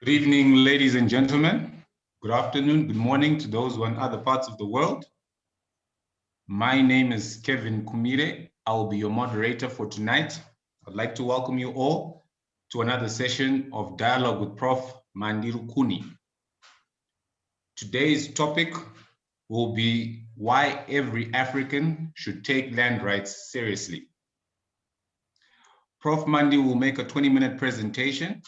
Good evening, ladies and gentlemen. Good afternoon, good morning to those who are in other parts of the world. My name is Kevin Kumire. I will be your moderator for tonight. I'd like to welcome you all to another session of Dialogue with Prof. Mandiru Kuni. Today's topic will be why every African should take land rights seriously. Prof. Mandi will make a 20-minute presentation.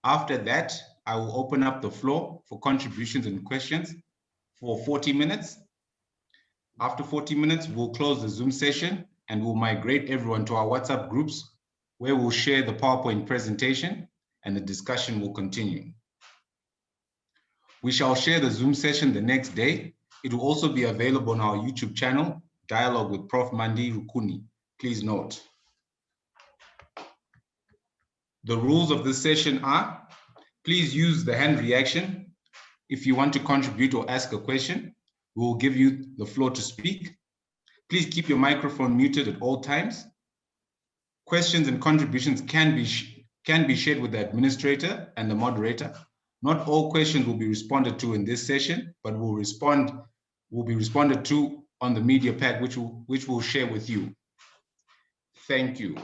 After that, I will open up the floor for contributions and questions for 40 minutes. After 40 minutes, we'll close the Zoom session and we'll migrate everyone to our WhatsApp groups where we'll share the PowerPoint presentation and the discussion will continue. We shall share the Zoom session the next day. It will also be available on our YouTube channel, Dialogue with Prof. Mandi Rukuni. Please note. The rules of this session are, please use the hand reaction. If you want to contribute or ask a question, we will give you the floor to speak. Please keep your microphone muted at all times. Questions and contributions can be shared with the administrator and the moderator. Not all questions will be responded to in this session, but will be responded to on the media pack, which we'll share with you. Thank you.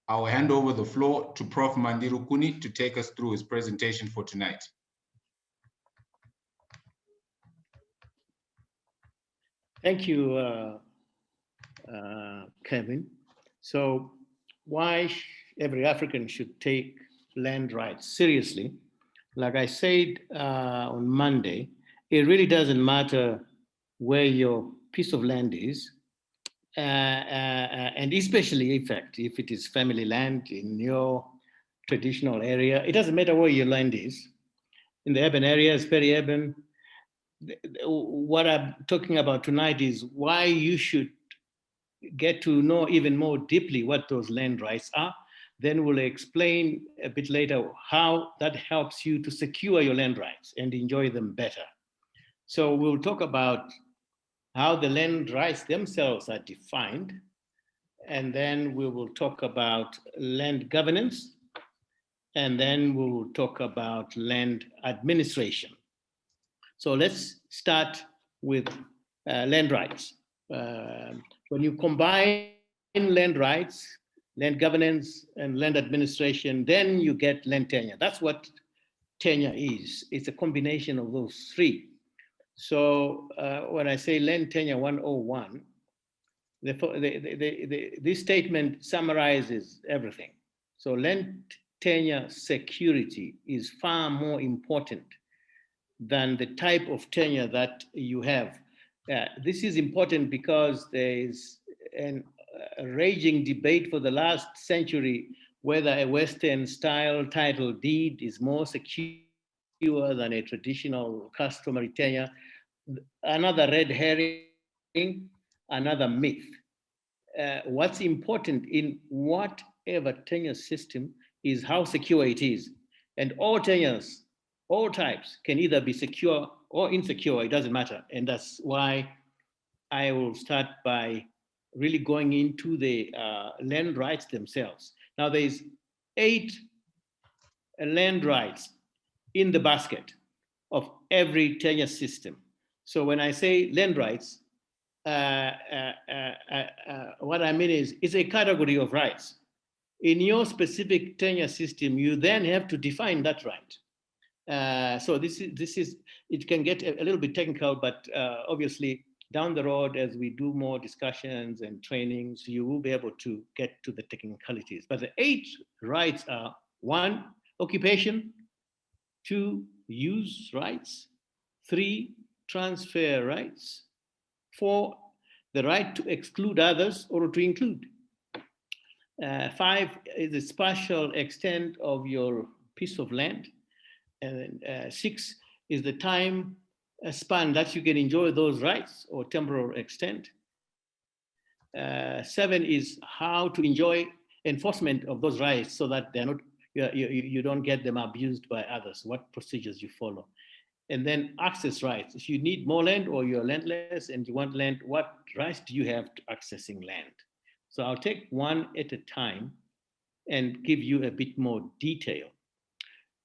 I will hand over the floor to Prof. Mandiru Kuni to take us through his presentation for tonight. Thank you, Kevin. So why every African should take land rights seriously? Like I said on Monday, it really doesn't matter where your piece of land is, and especially in fact, if it is family land in your traditional area, it doesn't matter where your land is. In the urban areas, peri-urban, what I'm talking about tonight is why you should get to know even more deeply what those land rights are. Then we'll explain a bit later how that helps you to secure your land rights and enjoy them better. So we'll talk about how the land rights themselves are defined, and then we will talk about land governance, and then we will talk about land administration. So let's start with land rights. When you combine land rights, land governance, and land administration, then you get land tenure. That's what tenure is. It's a combination of those three. So when I say land tenure 101, this statement summarizes everything. So land tenure security is far more important than the type of tenure that you have. This is important because there is a raging debate for the last century whether a Western style title deed is more secure than a traditional customary tenure. Another red herring, another myth. What's important in whatever tenure system is how secure it is. And all tenures, all types can either be secure or insecure, it doesn't matter. And that's why I will start by really going into the land rights themselves. Now there's 8 land rights in the basket of every tenure system. So when I say land rights, what I mean is it's a category of rights. In your specific tenure system, you then have to define that right. So this is it can get a little bit technical, but obviously down the road as we do more discussions and trainings, you will be able to get to the technicalities. But the 8 rights are: 1, occupation; 2, use rights; 3, transfer rights; 4, the right to exclude others or to include; 5 is the spatial extent of your piece of land; and 6 is the time span that you can enjoy those rights or temporal extent. 7 is how to enjoy enforcement of those rights so that they're not, you don't get them abused by others, what procedures you follow. And then access rights. If you need more land or you're landless and you want land, what rights do you have to accessing land? So I'll take one at a time and give you a bit more detail.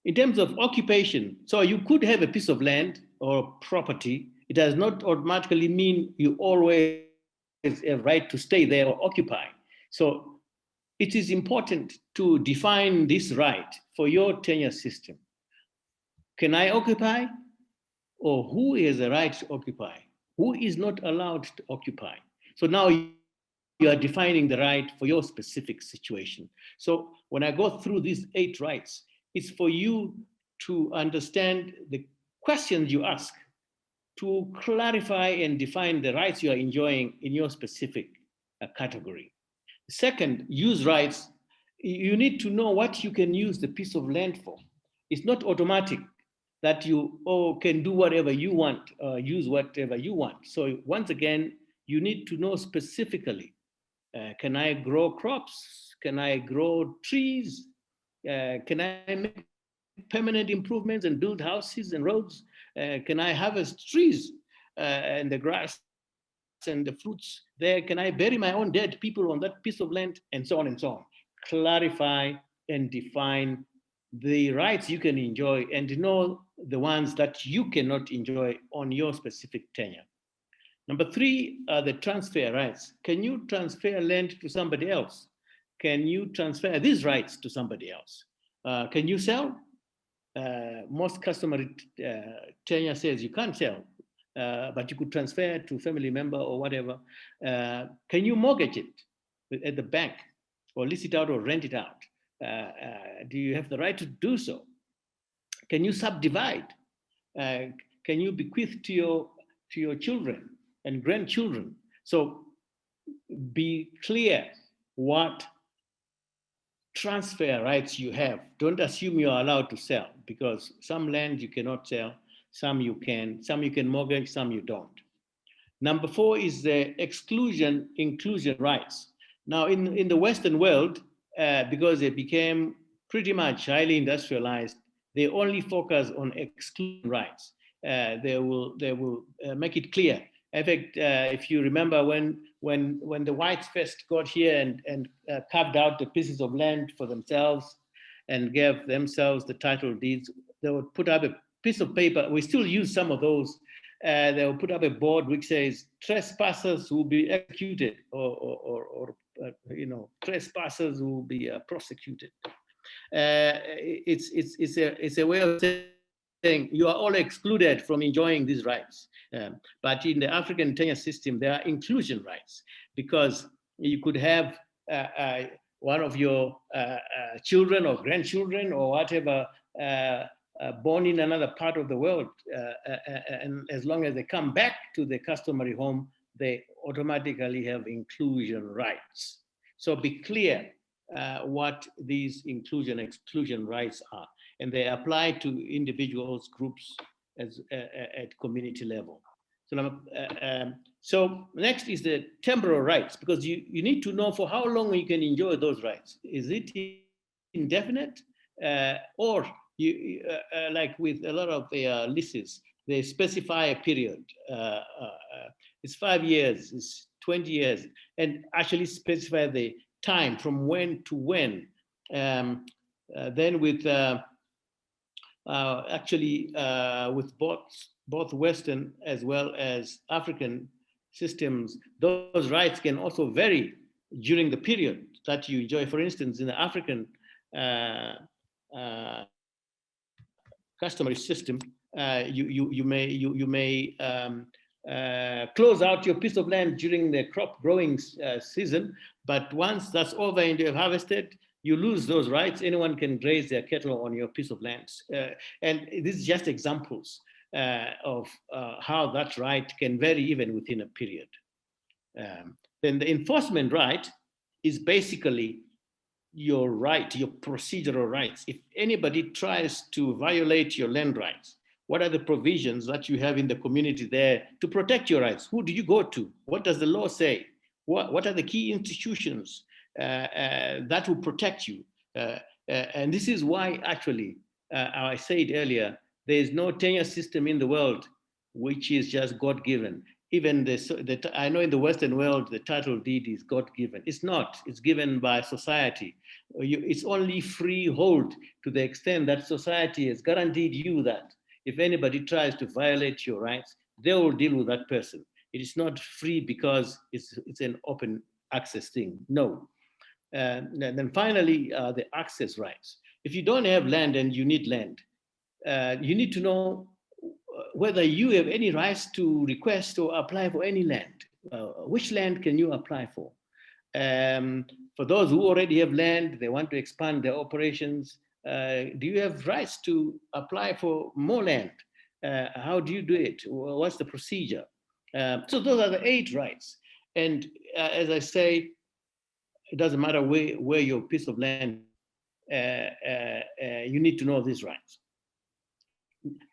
In terms of occupation, so you could have a piece of land or property. It does not automatically mean you always have a right to stay there or occupy. So it is important to define this right for your tenure system. Can I occupy? Or who has a right to occupy? Who is not allowed to occupy? So now you are defining the right for your specific situation. So when I go through these 8 rights, it's for you to understand the questions you ask to clarify and define the rights you are enjoying in your specific category. Second, use rights. You need to know what you can use the piece of land for. It's not automatic that you can do whatever you want, use whatever you want. So once again, you need to know specifically, can I grow crops? Can I grow trees? Can I make permanent improvements and build houses and roads? Can I harvest trees and the grass and the fruits there? Can I bury my own dead people on that piece of land? And so on and so on. Clarify and define the rights you can enjoy and know the ones that you cannot enjoy on your specific tenure. Number 3 are the transfer rights. Can you transfer land to somebody else? Can you transfer these rights to somebody else? Can you sell? Most customary tenure says you can't sell, but you could transfer to a family member or whatever. Can you mortgage it at the bank or lease it out or rent it out? Do you have the right to do so? Can you subdivide? Can you bequeath to your children and grandchildren? So be clear what transfer rights you have. Don't assume you are allowed to sell, because some land you cannot sell, some you can mortgage, some you don't. Number 4 is the inclusion rights. Now in the Western world, because they became pretty much highly industrialized, they only focus on exclusion rights. They will make it clear. In fact, if you remember when the whites first got here and carved out the pieces of land for themselves and gave themselves the title deeds, they would put up a piece of paper. We still use some of those. They will put up a board which says trespassers will be executed, or trespassers will be prosecuted. It's a way of saying you are all excluded from enjoying these rights. But in the African tenure system, there are inclusion rights, because you could have one of your children or grandchildren or whatever born in another part of the world, and as long as they come back to the customary home, they automatically have inclusion rights. So be clear what these inclusion and exclusion rights are, and they apply to individuals, groups, at community level. So next is the temporal rights, because you need to know for how long you can enjoy those rights. Is it indefinite, or you like with a lot of the leases, they specify a period. It's 5 years, it's 20 years, and actually specify the time from when to when. Then with with both Western as well as African systems, those rights can also vary during the period that you enjoy. For instance, in the African customary system, you may close out your piece of land during the crop growing season, but once that's over and you've harvested, you lose those rights. Anyone can graze their cattle on your piece of land. And this is just examples of how that right can vary even within a period. Then the enforcement right is basically your right, your procedural rights. If anybody tries to violate your land rights, what are the provisions that you have in the community there to protect your rights? Who do you go to? What does the law say? What are the key institutions that will protect you? And this is why, actually, I said earlier, there is no tenure system in the world which is just God-given. even I know in the Western world, the title deed is God-given. It's not, it's given by society. It's only freehold to the extent that society has guaranteed you that if anybody tries to violate your rights, they will deal with that person. It is not free because it's an open access thing, no. And then finally, the access rights. If you don't have land and you need land, you need to know whether you have any rights to request or apply for any land. Which land can you apply for? For those who already have land, they want to expand their operations. Do you have rights to apply for more land? How do you do it? What's the procedure? So those are the 8 rights. And as I say, it doesn't matter where your piece of land, you need to know these rights.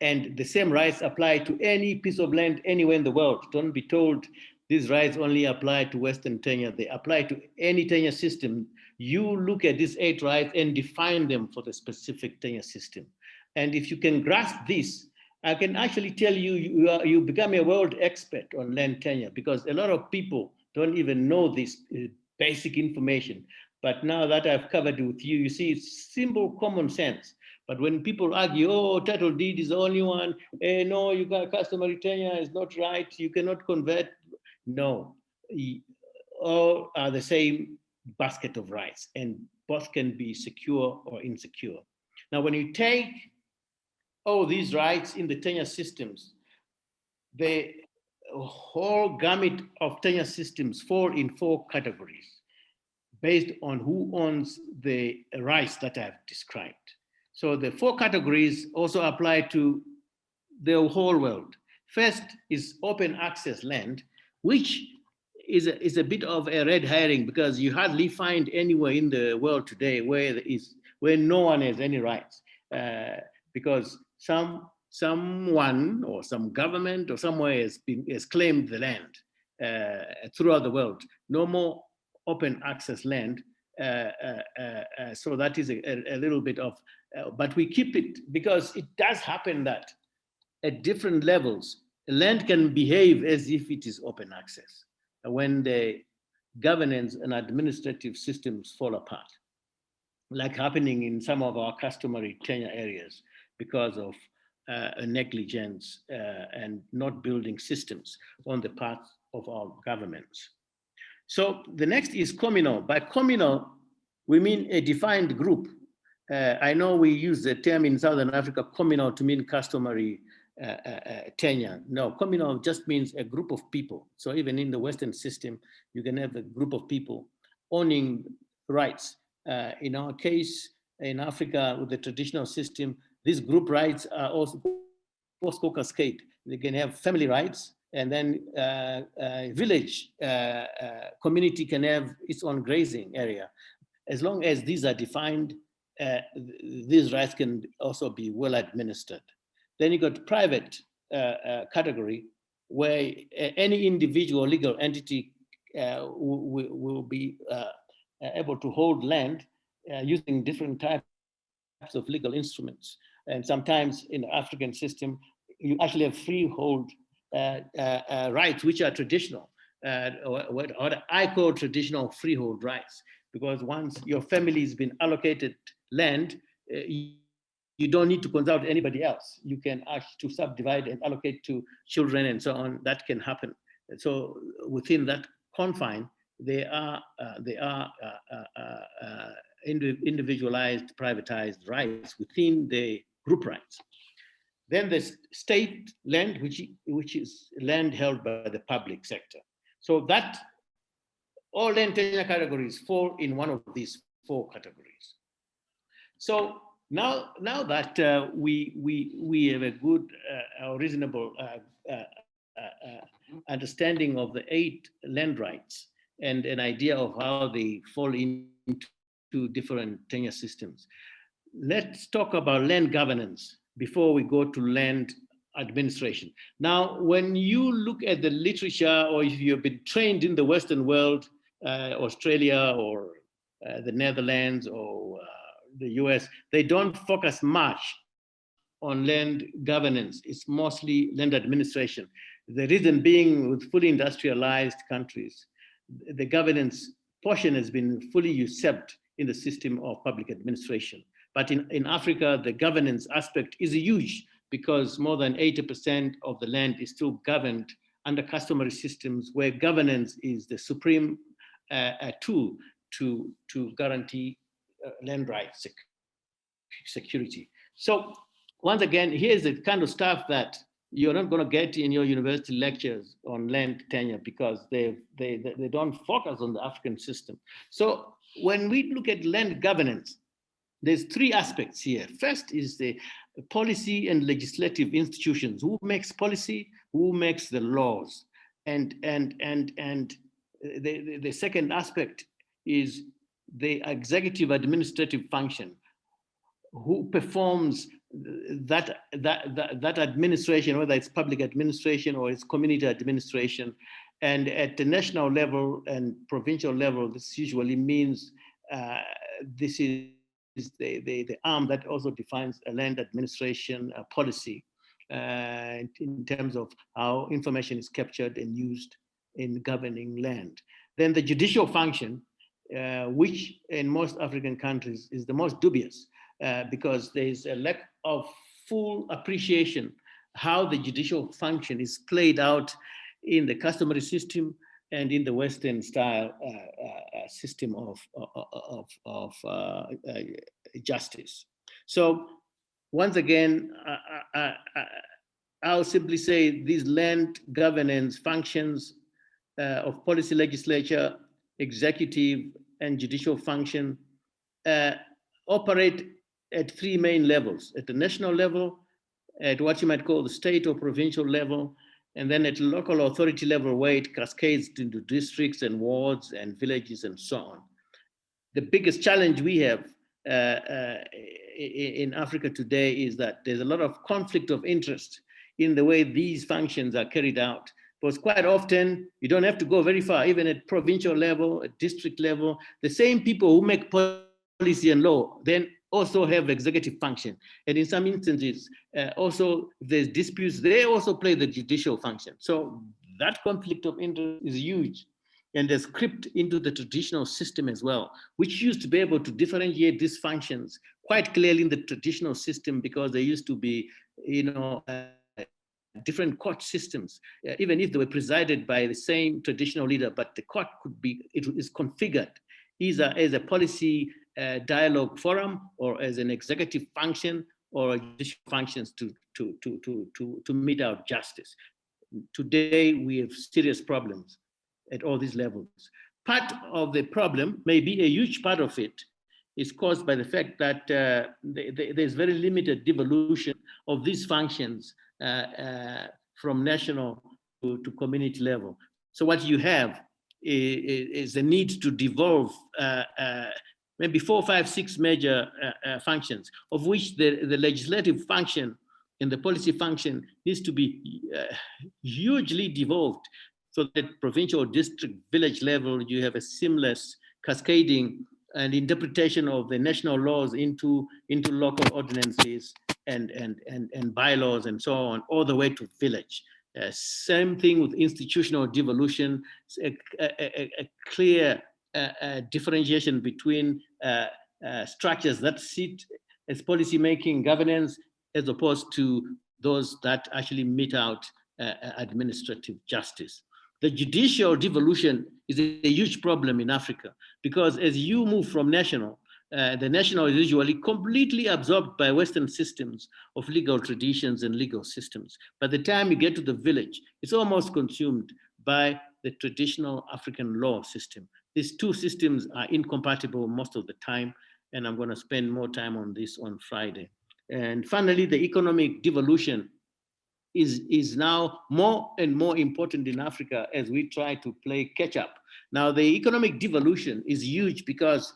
And the same rights apply to any piece of land anywhere in the world. Don't be told these rights only apply to Western tenure. They apply to any tenure system. You look at these 8 rights and define them for the specific tenure system. And if you can grasp this, I can actually tell you, you become a world expert on land tenure, because a lot of people don't even know this basic information. But now that I've covered it with you, you see, it's simple common sense. But when people argue, oh, title deed is the only one, no, you got customary tenure, it's not right, you cannot convert. No, all are the same basket of rights, and both can be secure or insecure. Now, when you take all these rights in the tenure systems, the whole gamut of tenure systems fall in 4 categories based on who owns the rights that I've described. So the 4 categories also apply to the whole world. First is open access land, which is a bit of a red herring, because you hardly find anywhere in the world today where no one has any rights, because someone or some government or somewhere has claimed the land throughout the world. No more open access land. So that is a little bit of, but we keep it because it does happen that at different levels, land can behave as if it is open access when the governance and administrative systems fall apart, like happening in some of our customary tenure areas because of negligence and not building systems on the part of our governments. So the next is communal. By communal, we mean a defined group. I know we use the term in Southern Africa, communal, to mean customary tenure. No, communal just means a group of people. So even in the Western system, you can have a group of people owning rights. In our case, in Africa, with the traditional system, these group rights are also cascade. They can have family rights, and then village community can have its own grazing area. As long as these are defined, these rights can also be well administered. Then you got private category, where any individual legal entity will be able to hold land using different types of legal instruments. And sometimes in the African system, you actually have freehold rights, which are traditional, what I call traditional freehold rights, because once your family has been allocated land, you don't need to consult anybody else. You can ask to subdivide and allocate to children and so on. That can happen. And so within that confine, they are individualized, privatized rights within the group rights. Then the state land, which is land held by the public sector. So that all land tenure categories fall in one of these 4 categories. So now that we have a good or reasonable understanding of the 8 land rights and an idea of how they fall into different tenure systems, let's talk about land governance before we go to land administration. Now, when you look at the literature, or if you've been trained in the Western world, Australia or the Netherlands or the US, they don't focus much on land governance. It's mostly land administration. The reason being, with fully industrialized countries, the governance portion has been fully usurped in the system of public administration. But in Africa, the governance aspect is huge because more than 80% of the land is still governed under customary systems where governance is the supreme tool to guarantee land rights security. So once again, here's the kind of stuff that you're not going to get in your university lectures on land tenure because they don't focus on the African system. So when we look at land governance, there's three aspects here. First is the policy and legislative institutions. Who makes policy? Who makes the laws? And the second aspect is the executive administrative function. Who performs that administration, whether it's public administration or it's community administration. And at the national level and provincial level, this usually means this is the arm that also defines a land administration policy in terms of how information is captured and used in governing land. Then the judicial function, which in most African countries is the most dubious because there's a lack of full appreciation how the judicial function is played out in the customary system and in the Western style system of justice. So once again, I'll simply say these land governance functions of policy, legislature, executive, and judicial function operate at three main levels: at the national level, at what you might call the state or provincial level, and then at local authority level where it cascades into districts and wards and villages and so on. The biggest challenge we have in Africa today is that there's a lot of conflict of interest in the way these functions are carried out. Because quite often, you don't have to go very far, even at provincial level, at district level, the same people who make policy and law then also have executive function. And in some instances, also there's disputes, they also play the judicial function. So that conflict of interest is huge. And there's crept into the traditional system as well, which used to be able to differentiate these functions quite clearly in the traditional system because they used to be, different court systems, even if they were presided by the same traditional leader, but the court it is configured either as a policy dialogue forum or as an executive function or judicial functions to mete out justice. Today, we have serious problems at all these levels. Part of the problem, maybe a huge part of it, is caused by the fact that there's very limited devolution of these functions from national to community level. So what you have is a need to devolve maybe 4, 5, 6 major functions, of which the legislative function and the policy function needs to be hugely devolved so that provincial, district, village level, you have a seamless cascading and interpretation of the national laws into local ordinances and bylaws and so on, all the way to village. Same thing with institutional devolution, a clear differentiation between structures that sit as policy-making governance as opposed to those that actually mete out administrative justice. The judicial devolution is a huge problem in Africa because as you move from national, the national is usually completely absorbed by Western systems of legal traditions and legal systems. By the time you get to the village, it's almost consumed by the traditional African law system. These two systems are incompatible most of the time, and I'm going to spend more time on this on Friday. And finally, the economic devolution is now more and more important in Africa as we try to play catch up. Now, the economic devolution is huge because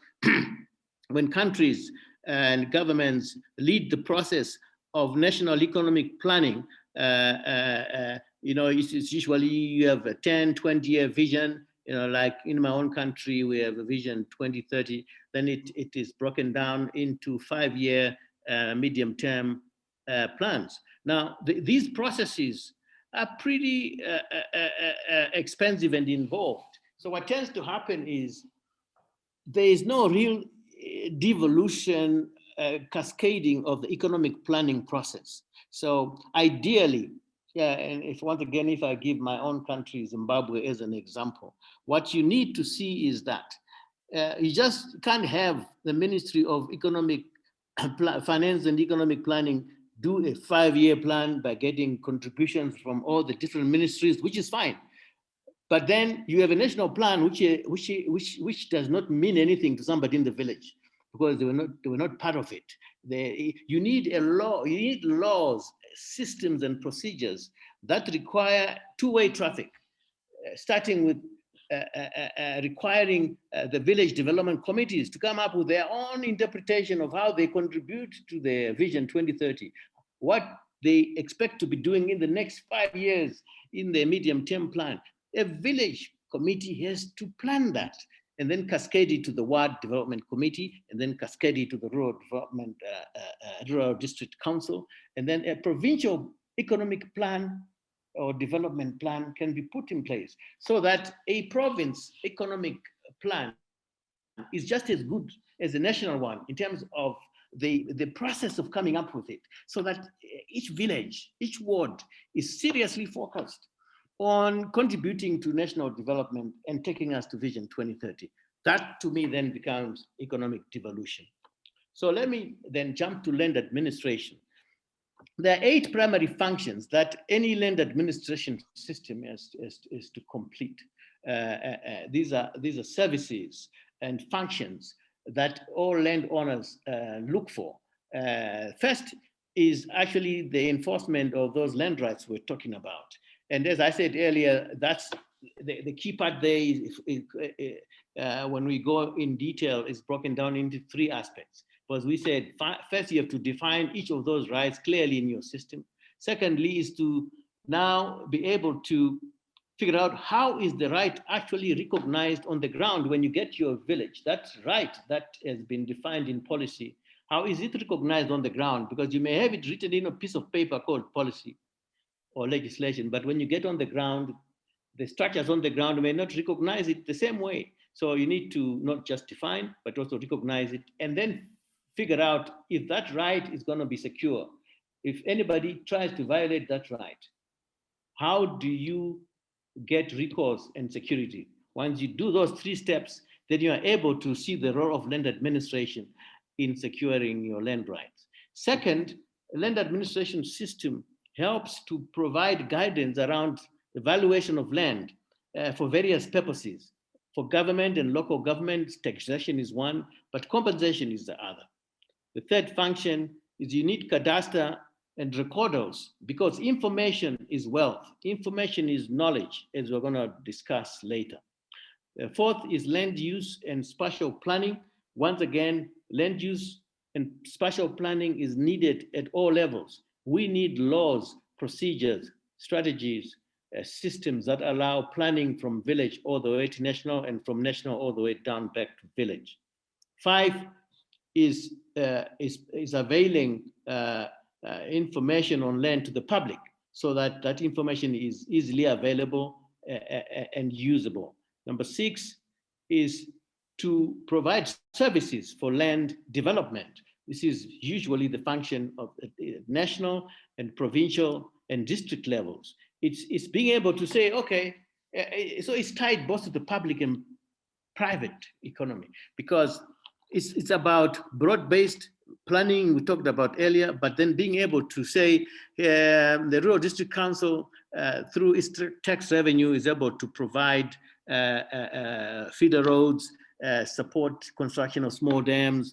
when countries and governments lead the process of national economic planning, it's usually you have a 10, 20-year vision. Like in my own country, we have a vision 2030. Then it is broken down into 5-year medium-term plans. Now, these processes are pretty expensive and involved. So what tends to happen is there is no real devolution cascading of the economic planning process. So ideally, yeah, and if once again, if I give my own country, Zimbabwe, as an example, what you need to see is that you just can't have the Ministry of Economic Finance and Economic Planning do a 5-year plan by getting contributions from all the different ministries, which is fine. But then you have a national plan which does not mean anything to somebody in the village because they were not part of it. You need a law, you need laws, systems, and procedures that require two-way traffic, starting with requiring the village development committees to come up with their own interpretation of how they contribute to the Vision 2030, what they expect to be doing in the next 5 years in their medium-term plan. A village committee has to plan that and then cascade it to the ward development committee and then cascade it to the rural development, rural district council, and then a provincial economic plan or development plan can be put in place so that a province economic plan is just as good as a national one in terms of the process of coming up with it, so that each village, each ward is seriously focused on contributing to national development and taking us to Vision 2030. That to me then becomes economic devolution. So let me then jump to land administration. There are 8 primary functions that any land administration system is to complete. These are services and functions that all landowners look for. First is actually the enforcement of those land rights we're talking about. And as I said earlier, that's the key part there is when we go in detail, is broken down into 3 aspects. Because we said, first you have to define each of those rights clearly in your system. Secondly is to now be able to figure out how is the right actually recognized on the ground when you get to your village. That right that has been defined in policy, how is it recognized on the ground? Because you may have it written in a piece of paper called policy or legislation, but when you get on the ground, the structures on the ground may not recognize it the same way. So you need to not just define, but also recognize it, and then figure out if that right is going to be secure. If anybody tries to violate that right, how do you get recourse and security? Once you do those 3 steps, then you are able to see the role of land administration in securing your land rights. Second, a land administration system helps to provide guidance around the valuation of land for various purposes. For government and local governments, taxation is one, but compensation is the other. The third function is you need cadastre and recorders, because information is wealth. Information is knowledge, as we're going to discuss later. The fourth is land use and spatial planning. Once again, land use and spatial planning is needed at all levels. We need laws, procedures, strategies, systems that allow planning from village all the way to national and from national all the way down back to village. 5 is availing information on land to the public so that that information is easily available and usable. Number 6 is to provide services for land development. This is usually the function of national and provincial and district levels. It's being able to say, okay, so it's tied both to the public and private economy, because it's about broad-based planning we talked about earlier, but then being able to say the Rural District Council through its tax revenue is able to provide feeder roads, support construction of small dams,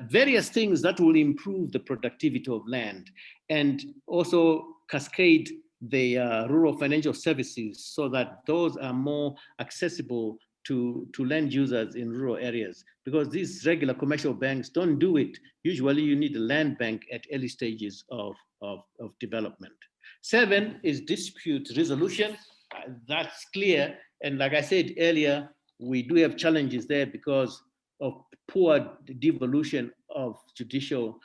various things that will improve the productivity of land, and also cascade the rural financial services so that those are more accessible to land users in rural areas, because these regular commercial banks don't do it. Usually you need a land bank at early stages of development. 7 is dispute resolution. That's clear. And like I said earlier, we do have challenges there because of poor devolution of judicial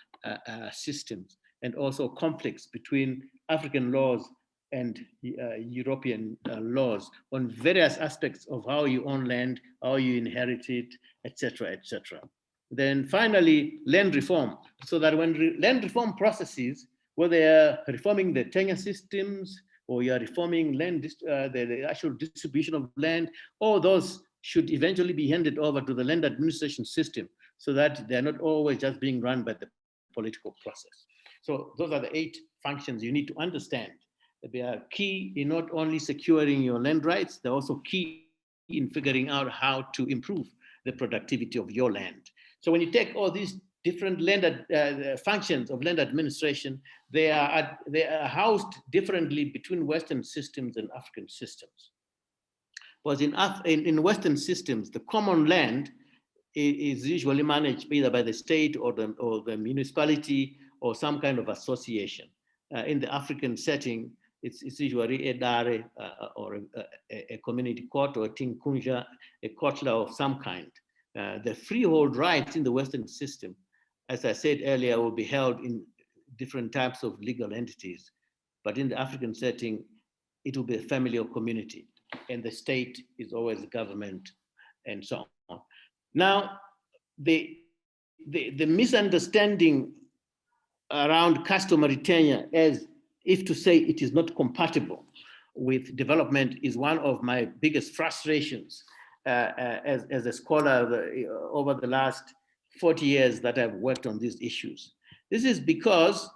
systems, and also conflicts between African laws and European laws on various aspects of how you own land, how you inherit it, etc., etc. Then finally, land reform, so that when land reform processes, whether you're reforming the tenure systems or you're reforming land, the actual distribution of land, all those should eventually be handed over to the land administration system so that they're not always just being run by the political process. So those are the 8 functions you need to understand. They are key in not only securing your land rights, they're also key in figuring out how to improve the productivity of your land. So when you take all these different land functions of land administration, they are housed differently between Western systems and African systems. Because in Western systems, the common land is usually managed either by the state or the municipality or some kind of association. In the African setting, it's usually a dare or a community court or a tinkunja, a kotla of some kind. The freehold rights in the Western system, as I said earlier, will be held in different types of legal entities. But in the African setting, it will be a family or community, and the state is always the government, and so on. Now, the misunderstanding around customary tenure, as if to say it is not compatible with development, is one of my biggest frustrations as a scholar over the last 40 years that I've worked on these issues. This is because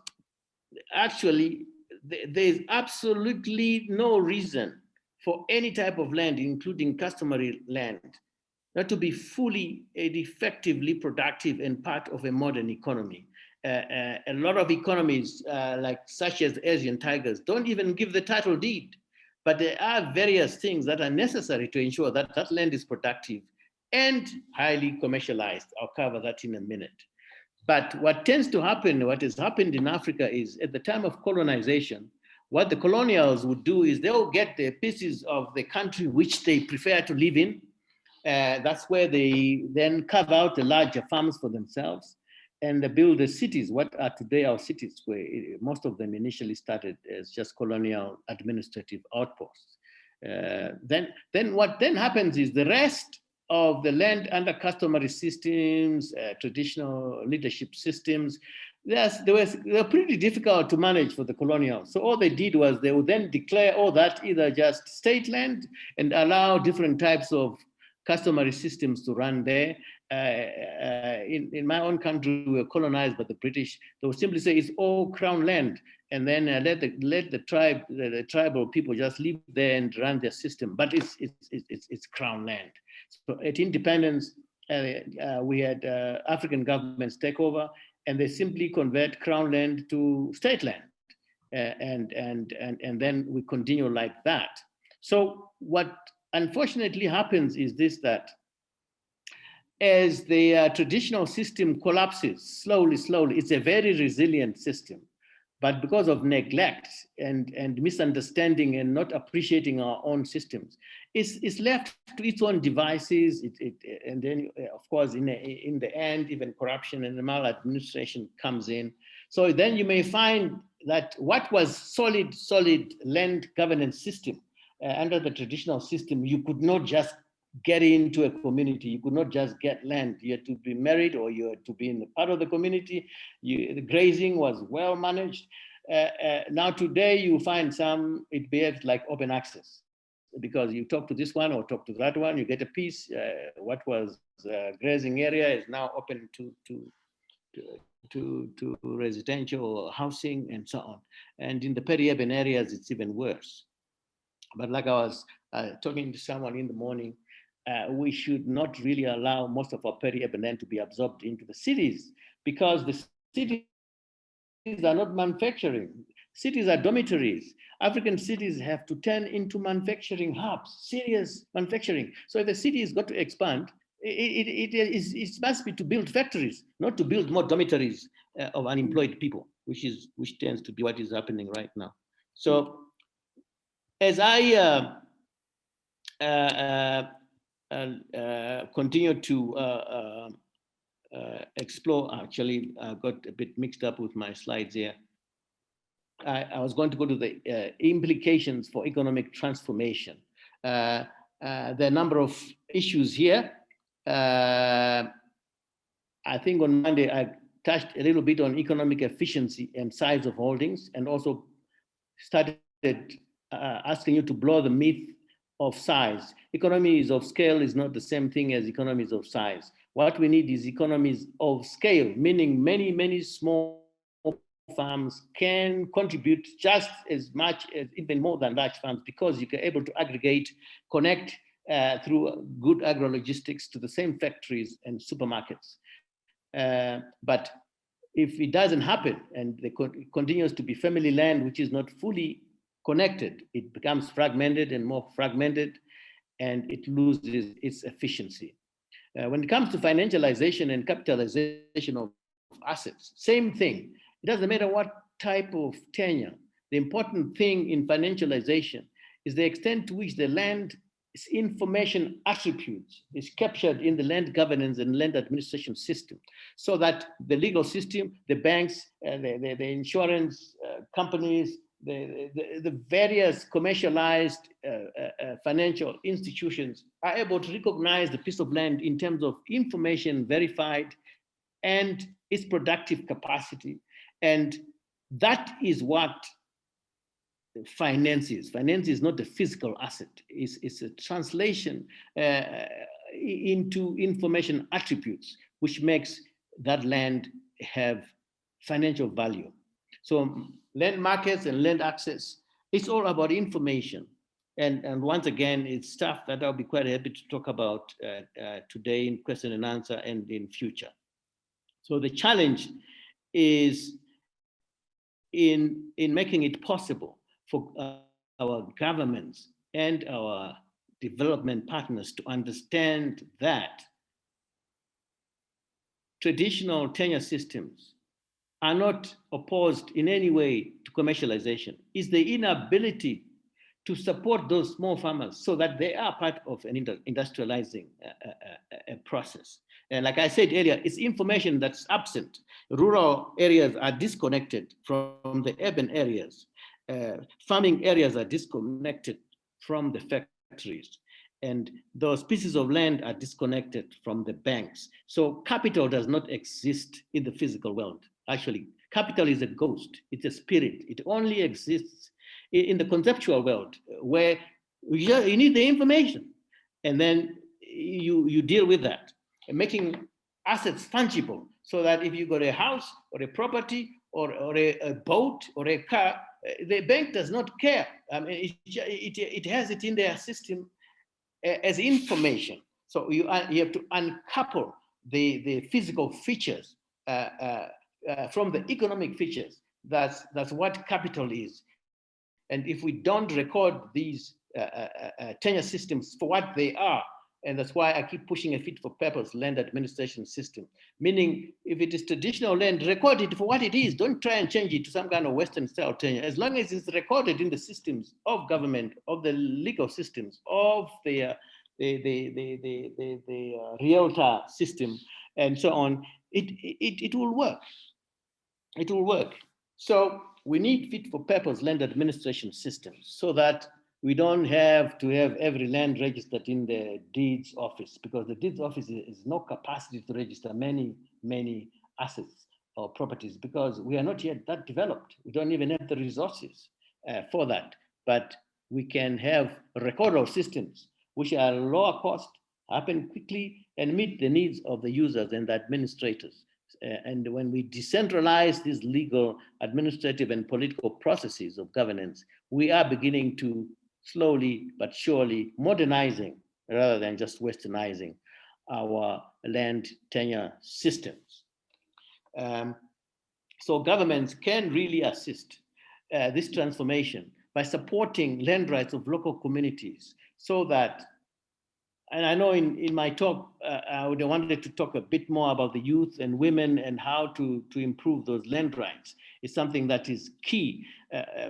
actually there's absolutely no reason for any type of land, including customary land, not to be fully and effectively productive and part of a modern economy. A lot of economies, such as Asian tigers, don't even give the title deed, but there are various things that are necessary to ensure that that land is productive and highly commercialized. I'll cover that in a minute. But what tends to happen, what has happened in Africa is at the time of colonization, what the colonials would do is they'll get the pieces of the country which they prefer to live in. That's where they then carve out the larger farms for themselves and they build the cities, what are today our cities, where most of them initially started as just colonial administrative outposts. Then what then happens is the rest of the land under customary systems, traditional leadership systems, they were pretty difficult to manage for the colonials. So all they did was they would then declare all that either just state land and allow different types of customary systems to run there. In my own country, we were colonized by the British. They would simply say it's all crown land, and then let the tribal people just live there and run their system. But it's crown land. So at independence, we had African governments take over, and they simply convert crown land to state land, and then we continue like that. So what unfortunately happens is this, that as the traditional system collapses slowly, it's a very resilient system. But because of neglect and misunderstanding and not appreciating our own systems, it's left to its own devices. And then, of course, in the end, even corruption and maladministration comes in. So then you may find that what was solid land governance system under the traditional system, you could not just get into a community. You could not just get land. You had to be married or you had to be in the part of the community. The grazing was well managed. Now today you find it behaves like open access, because you talk to this one or talk to that one, you get a piece. What was grazing area is now open to residential housing and so on. And in the peri-urban areas, it's even worse. But like I was talking to someone in the morning, we should not really allow most of our peri-urban land to be absorbed into the cities, because the cities are not manufacturing. Cities are dormitories. African cities have to turn into manufacturing hubs, serious manufacturing. So if the city has got to expand, it must be to build factories, not to build more dormitories of unemployed people, which tends to be what is happening right now. So as I continue to explore, actually, I got a bit mixed up with my slides here. I was going to go to the implications for economic transformation. There are a number of issues here. I think on Monday, I touched a little bit on economic efficiency and size of holdings, and also started asking you to blow the myth of size. Economies of scale is not the same thing as economies of size. What we need is economies of scale, meaning many, many small farms can contribute just as much as even more than large farms, because you're able to aggregate, connect through good agro-logistics to the same factories and supermarkets. But if it doesn't happen and it continues to be family land, which is not fully connected, it becomes fragmented and more fragmented, and it loses its efficiency. When it comes to financialization and capitalization of assets, same thing. It doesn't matter what type of tenure. The important thing in financialization is the extent to which the land's information attributes is captured in the land governance and land administration system, so that the legal system, the banks, the insurance companies, the various commercialized financial institutions are able to recognize the piece of land in terms of information verified and its productive capacity. And that is what finance is. Finance is not a physical asset. It's a translation into information attributes, which makes that land have financial value. So land markets and land access, it's all about information. And once again, it's stuff that I'll be quite happy to talk about today in question and answer and in future. So the challenge is in making it possible for our governments and our development partners to understand that traditional tenure systems are not opposed in any way to commercialization. It's the inability to support those small farmers so that they are part of an industrializing process. And like I said earlier, it's information that's absent. Rural areas are disconnected from the urban areas. Farming areas are disconnected from the factories. And those pieces of land are disconnected from the banks. So capital does not exist in the physical world. Actually, capital is a ghost, it's a spirit. It only exists in the conceptual world, where you need the information, and then you deal with that, and making assets fungible, so that if you got a house or a property or a boat or a car, the bank does not care. I mean, it has it in their system as information. So you have to uncouple the physical features from the economic features. That's what capital is. And if we don't record these tenure systems for what they are, and that's why I keep pushing a fit for purpose land administration system, meaning if it is traditional land, record it for what it is. Don't try and change it to some kind of Western style tenure. As long as it's recorded in the systems of government, of the legal systems, of the realtor system, and so on, it will work. It will work. So we need fit for purpose land administration systems, so that we don't have to have every land registered in the deeds office, because the deeds office is no capacity to register many assets or properties, because we are not yet that developed. We don't even have the resources for that. But we can have recordal systems which are lower cost, happen quickly, and meet the needs of the users and the administrators. And when we decentralize these legal, administrative, and political processes of governance, we are beginning to slowly but surely modernizing, rather than just westernizing, our land tenure systems. So governments can really assist this transformation by supporting land rights of local communities, so that, and I know in my talk, I would have wanted to talk a bit more about the youth and women and how to improve those land rights. It's something that is key.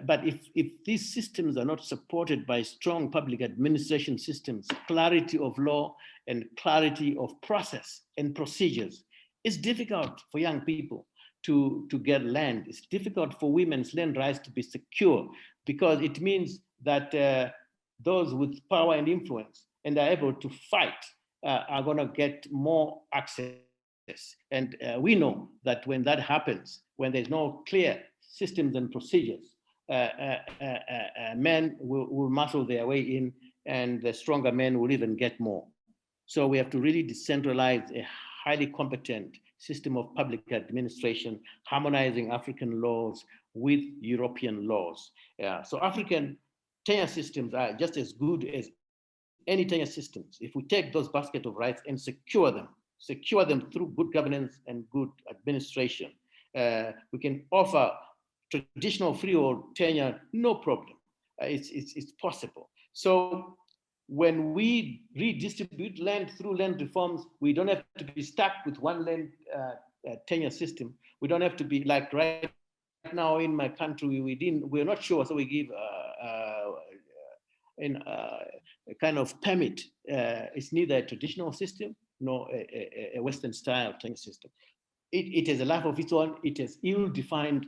But if these systems are not supported by strong public administration systems, clarity of law and clarity of process and procedures, it's difficult for young people to get land. It's difficult for women's land rights to be secure because it means that those with power and influence and are able to fight are going to get more access. And we know that when that happens, when there's no clear systems and procedures, men will muscle their way in, and the stronger men will even get more. So we have to really decentralize a highly competent system of public administration, harmonizing African laws with European laws. So African tenure systems are just as good as any tenure systems if we take those basket of rights and secure them through good governance and good administration. We can offer traditional freehold tenure, no problem. It's possible. So when we redistribute land through land reforms, we don't have to be stuck with one land tenure system. We don't have to be like right now in my country, we're not sure, so we give a kind of permit. It's neither a traditional system nor a Western style tenure system. It has a life of its own. It has ill-defined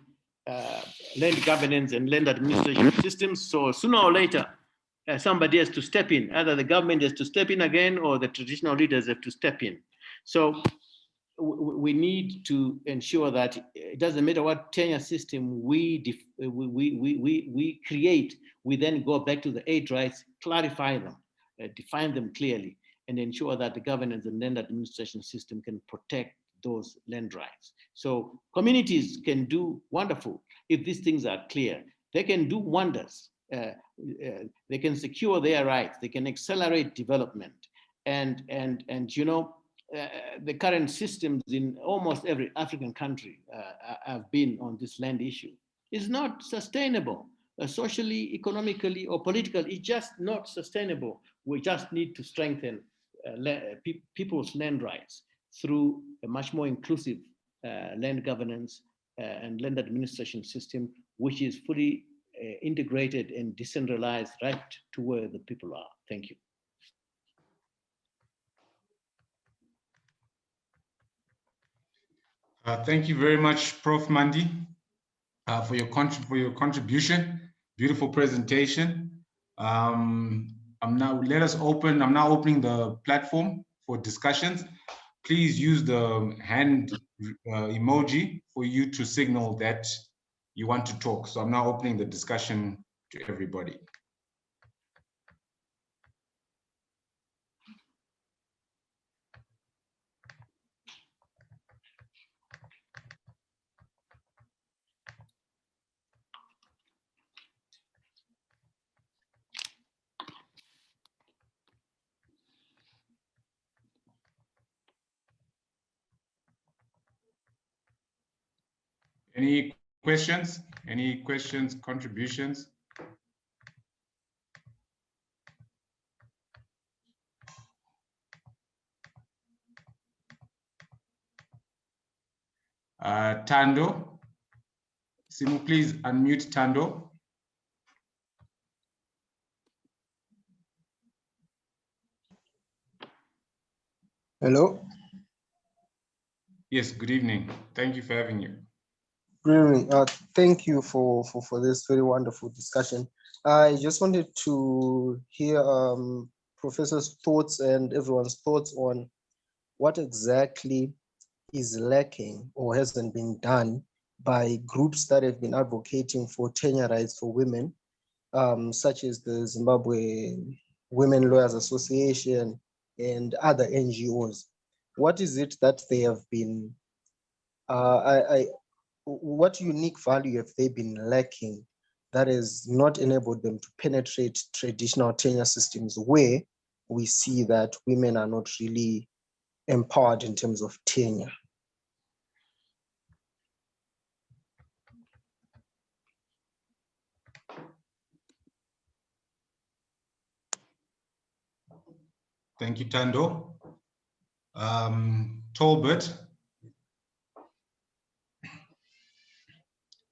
land governance and land administration systems. So sooner or later, somebody has to step in. Either the government has to step in again, or the traditional leaders have to step in. So we need to ensure that it doesn't matter what tenure system we create, we then go back to the 8 rights, clarify them, define them clearly, and ensure that the governance and land administration system can protect those land rights. So communities can do wonderful if these things are clear. They can do wonders. They can secure their rights. They can accelerate development. And you know, the current systems in almost every African country have been on this land issue. It's not sustainable, socially, economically, or politically. It's just not sustainable. We just need to strengthen people's land rights through a much more inclusive land governance and land administration system, which is fully integrated and decentralized right to where the people are. Thank you. Thank you very much, Prof. Mandi, for your contribution. Beautiful presentation. I'm now opening the platform for discussions. Please use the hand emoji for you to signal that you want to talk. So I'm now opening the discussion to everybody. Any questions? Any questions, contributions? Tando, Simu, please unmute Tando. Hello. Yes, good evening. Thank you for having you. Good evening. Thank you for this very wonderful discussion. I just wanted to hear Professor's thoughts and everyone's thoughts on what exactly is lacking or hasn't been done by groups that have been advocating for tenure rights for women, such as the Zimbabwe Women Lawyers Association and other NGOs. What is it that they have been, what unique value have they been lacking that has not enabled them to penetrate traditional tenure systems where we see that women are not really empowered in terms of tenure? Thank you, Tando. Tolbert,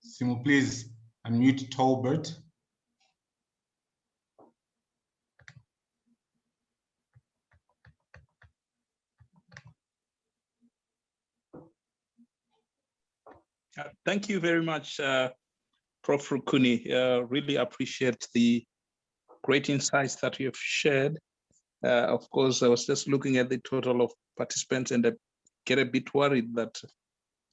Simu, please unmute Tolbert. Thank you very much, Prof. Rukuni. Really appreciate the great insights that you have shared. Of course, I was just looking at the total of participants and I get a bit worried that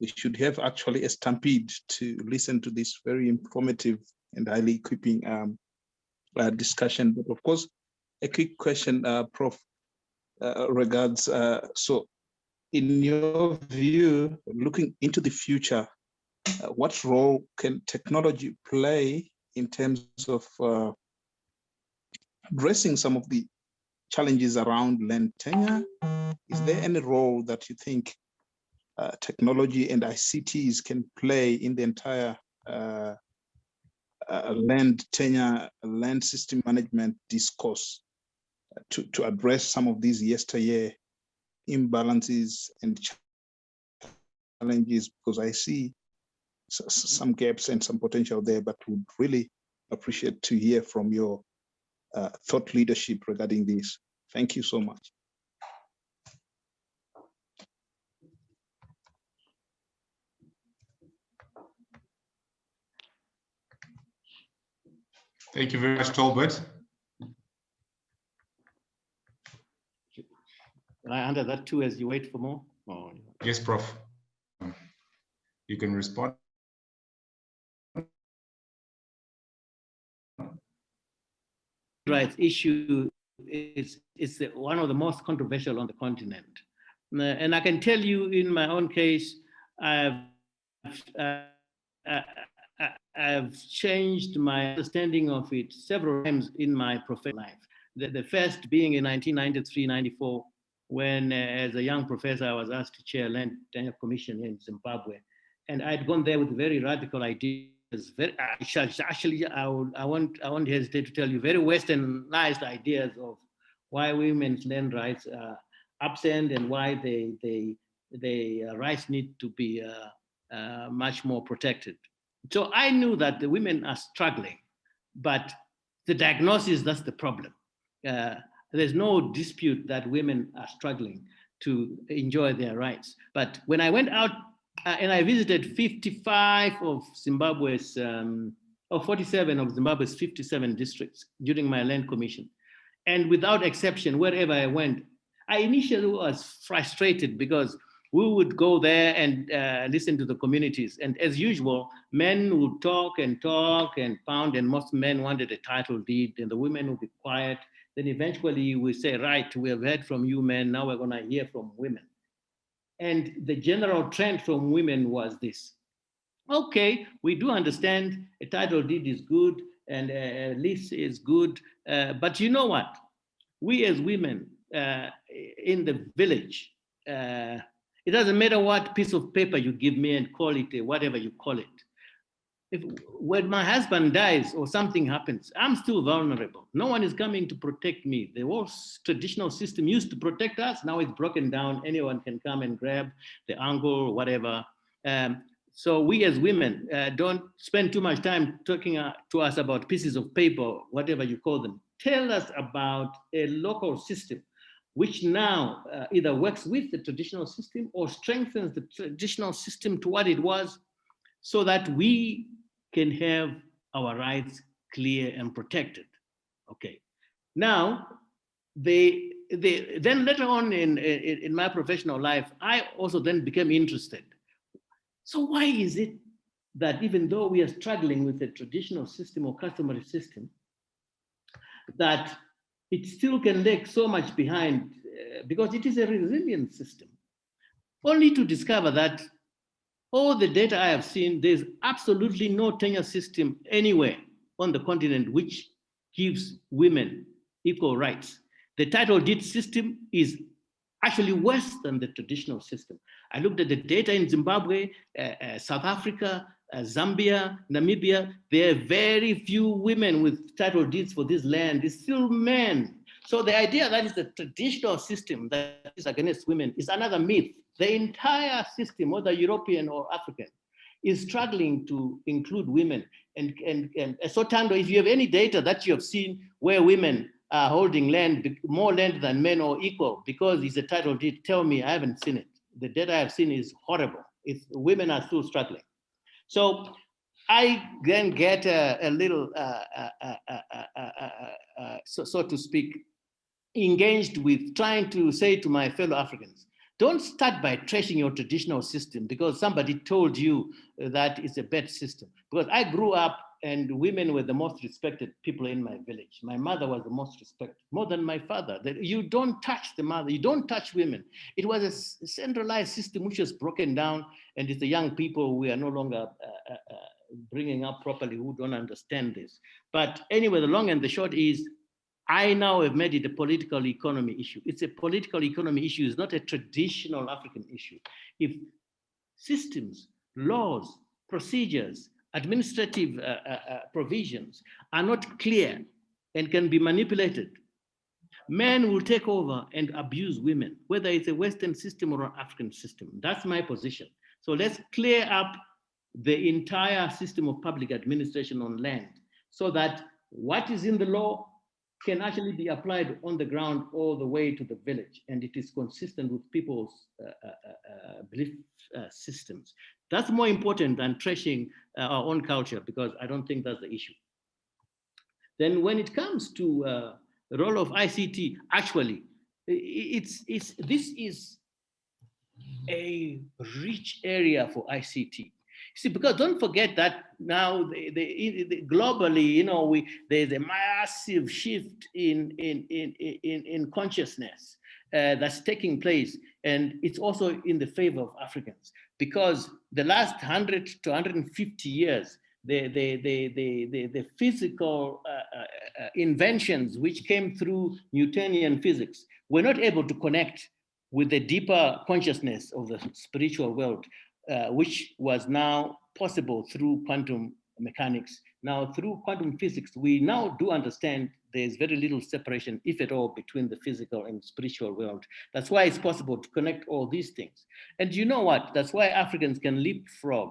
we should have actually a stampede to listen to this very informative and highly equipping discussion. But of course, a quick question, Prof, regards, so in your view, looking into the future, what role can technology play in terms of addressing some of the challenges around land tenure? Is there any role that you think technology and ICTs can play in the entire land tenure, land system management discourse to address some of these yesteryear imbalances and challenges? Because I see some gaps and some potential there, but would really appreciate to hear from your thought leadership regarding this. Thank you so much. Thank you very much, Tolbert. Can I answer that too as you wait for more? Oh, yes, Prof. You can respond. Rights issue is one of the most controversial on the continent. And I can tell you in my own case, I've changed my understanding of it several times in my professional life. The first being in 1993-94, when as a young professor, I was asked to chair Land Tenure Commission in Zimbabwe. And I'd gone there with very radical ideas. I won't hesitate to tell you, very westernized ideas of why women's land rights are absent and why they rights need to be much more protected. So I knew that the women are struggling, but the diagnosis, that's the problem. There's no dispute that women are struggling to enjoy their rights. But when I went out and I visited 55 of Zimbabwe's, or 47 of Zimbabwe's 57 districts during my land commission. And without exception, wherever I went, I initially was frustrated because we would go there and listen to the communities. And as usual, men would talk and pound, and most men wanted a title deed, and the women would be quiet. Then eventually we say, right, we have heard from you men, now we're gonna hear from women. And the general trend from women was this: okay, we do understand a title deed is good and a lease is good, but you know what? We as women in the village, it doesn't matter what piece of paper you give me and call it whatever you call it. When my husband dies or something happens, I'm still vulnerable. No one is coming to protect me. The whole traditional system used to protect us. Now it's broken down. Anyone can come and grab the angle or whatever. So we as women don't spend too much time talking to us about pieces of paper, whatever you call them. Tell us about a local system which now either works with the traditional system or strengthens the traditional system to what it was, so that we can have our rights clear and protected. Okay. Now, then later on in my professional life, I also then became interested. So why is it that even though we are struggling with the traditional system or customary system, that it still can lag so much behind, because it is a resilient system, only to discover that all the data I have seen, there's absolutely no tenure system anywhere on the continent which gives women equal rights. The title deed system is actually worse than the traditional system. I looked at the data in Zimbabwe, South Africa, Zambia, Namibia. There are very few women with title deeds for this land. It's still men. So the idea that is the traditional system that is against women is another myth. The entire system, whether European or African, is struggling to include women. And so Tando, if you have any data that you have seen where women are holding land, more land than men or equal, because it's a title deed, tell me. I haven't seen it. The data I've seen is horrible. Women are still struggling. So I then get a little, so to speak, engaged with trying to say to my fellow Africans, don't start by trashing your traditional system because somebody told you that it's a bad system. Because I grew up and women were the most respected people in my village. My mother was the most respected, more than my father. That you don't touch the mother, you don't touch women. It was a centralized system which was broken down, and it's the young people we are no longer bringing up properly who don't understand this. But anyway, the long and the short is, I now have made it a political economy issue. It's a political economy issue. It's not a traditional African issue. If systems, laws, procedures, administrative provisions are not clear and can be manipulated, men will take over and abuse women, whether it's a Western system or an African system. That's my position. So let's clear up the entire system of public administration on land so that what is in the law can actually be applied on the ground all the way to the village, and it is consistent with people's belief systems. That's more important than trashing our own culture, because I don't think that's the issue. Then when it comes to the role of ICT, actually, this is a rich area for ICT. See, because don't forget that now globally, you know, there's a massive shift in consciousness that's taking place, and it's also in the favor of Africans, because the last 100 to 150 years, the physical inventions which came through Newtonian physics were not able to connect with the deeper consciousness of the spiritual world, which was now possible through quantum mechanics. Now, through quantum physics, we now do understand there's very little separation, if at all, between the physical and spiritual world. That's why it's possible to connect all these things. And you know what? That's why Africans can leapfrog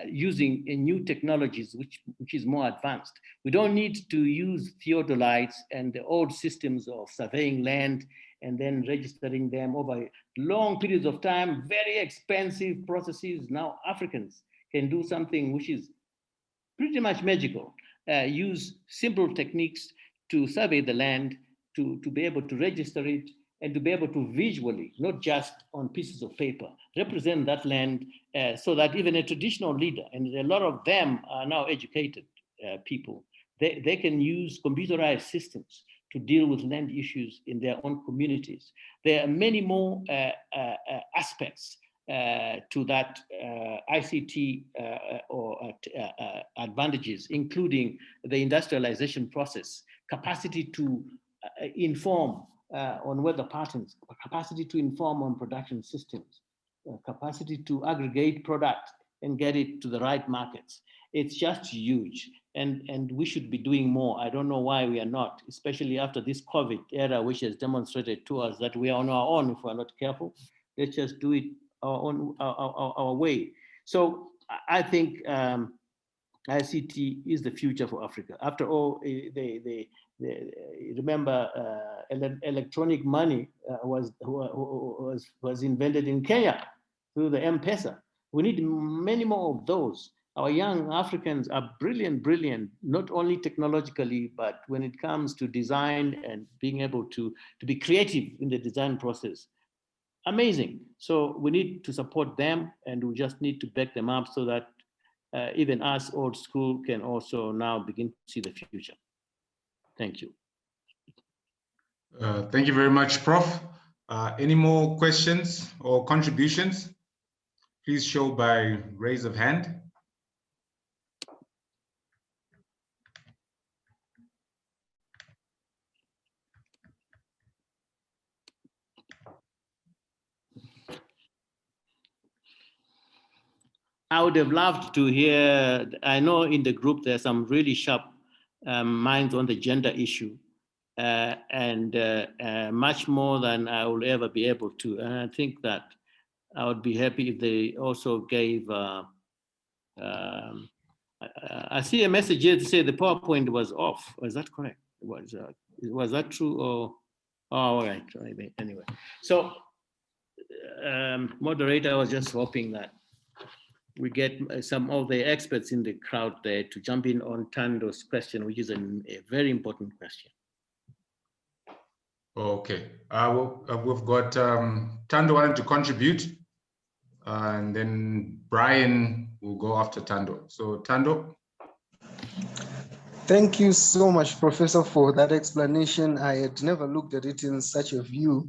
using new technologies, which is more advanced. We don't need to use theodolites and the old systems of surveying land and then registering them over long periods of time, very expensive processes. Now Africans can do something which is pretty much magical, use simple techniques to survey the land, to be able to register it, and to be able to visually, not just on pieces of paper, represent that land so that even a traditional leader, and a lot of them are now educated people, they can use computerized systems to deal with land issues in their own communities. There are many more aspects to that ICT advantages, including the industrialization process, capacity to inform on weather patterns, capacity to inform on production systems, capacity to aggregate product and get it to the right markets. It's just huge. And we should be doing more. I don't know why we are not, especially after this COVID era, which has demonstrated to us that we are on our own if we're not careful. Let's just do it our way. So I think ICT is the future for Africa. After all, remember electronic money was invented in Kenya through the M-Pesa. We need many more of those. Our young Africans are brilliant, not only technologically, but when it comes to design and being able to be creative in the design process. Amazing. So we need to support them, and we just need to back them up so that even us old school can also now begin to see the future. Thank you. Thank you very much, Prof. Any more questions or contributions? Please show by raise of hand. I would have loved to hear, I know in the group there's some really sharp minds on the gender issue, and much more than I will ever be able to. And I think that I would be happy if they also gave, I see a message here to say the PowerPoint was off. Was that correct? Was that true? Or, oh, all right, anyway. So moderator, I was just hoping that we get some of the experts in the crowd there to jump in on Tando's question, which is a very important question. Okay, we've got Tando wanting to contribute, and then Brian will go after Tando. So Tando. Thank you so much, Professor, for that explanation. I had never looked at it in such a view.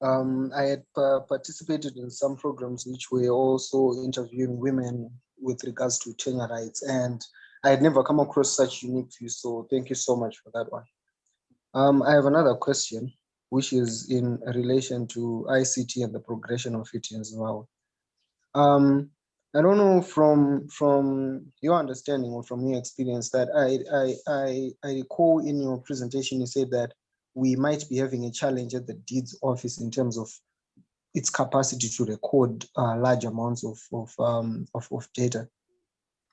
I had participated in some programs which were also interviewing women with regards to tenure rights, and I had never come across such unique views. So thank you so much for that one. I have another question, which is in relation to ICT and the progression of it as well. I don't know from your understanding or from your experience that I recall in your presentation you said that we might be having a challenge at the deeds office in terms of its capacity to record large amounts of data.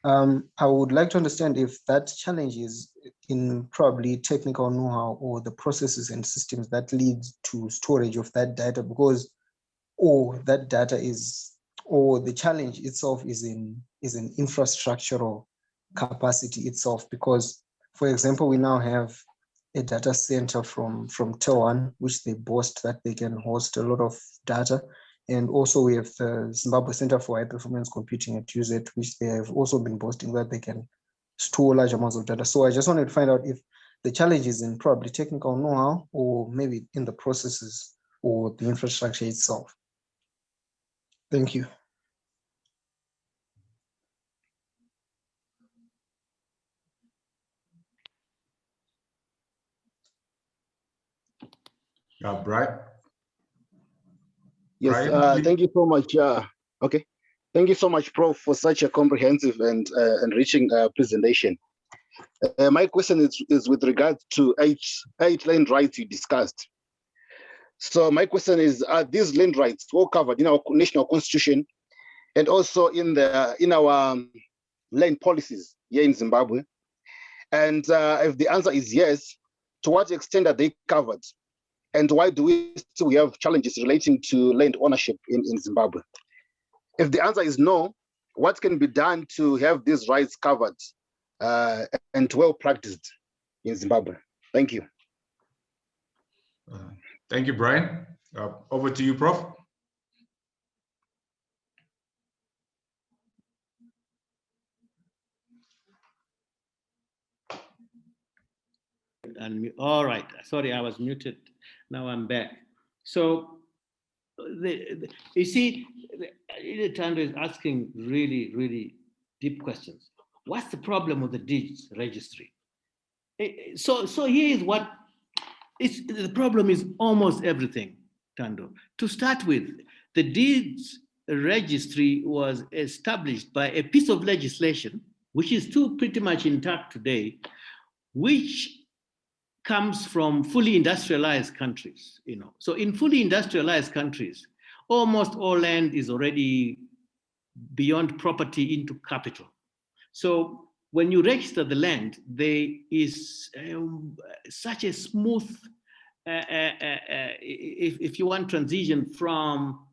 I would like to understand if that challenge is in probably technical know-how or the processes and systems that lead to storage of that data, because that data is, or the challenge itself is in infrastructural capacity itself. Because, for example, we now have a data center from Taiwan, which they boast that they can host a lot of data. And also we have the Zimbabwe Center for High Performance Computing at UZ, which they have also been boasting that they can store large amounts of data. So I just wanted to find out if the challenge is in probably technical know-how or maybe in the processes or the infrastructure itself. Thank you. Brian. Yes, Brian, thank you so much. Okay, thank you so much, Prof, for such a comprehensive and enriching presentation. My question is with regard to eight land rights you discussed. So my question is, are these land rights all covered in our national constitution and also in our land policies here in Zimbabwe? And if the answer is yes, to what extent are they covered? And why do we still have challenges relating to land ownership in Zimbabwe? If the answer is no, what can be done to have these rights covered and well practiced in Zimbabwe? Thank you. Thank you, Brian. Over to you, Prof. All right, sorry, I was muted. Now I'm back. So you see, Tando is asking really, really deep questions. What's the problem with the deeds registry? So here is what the problem is: almost everything, Tando. To start with, the deeds registry was established by a piece of legislation, which is still pretty much intact today, which comes from fully industrialized countries, So in fully industrialized countries, almost all land is already beyond property into capital. So when you register the land, there is such a smooth, if you want, transition from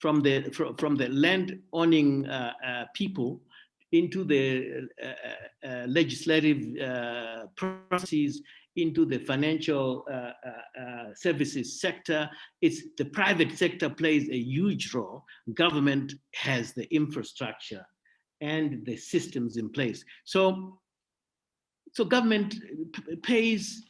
the land owning people into the legislative processes, into the financial services sector. The private sector plays a huge role. Government has the infrastructure and the systems in place. So government pays,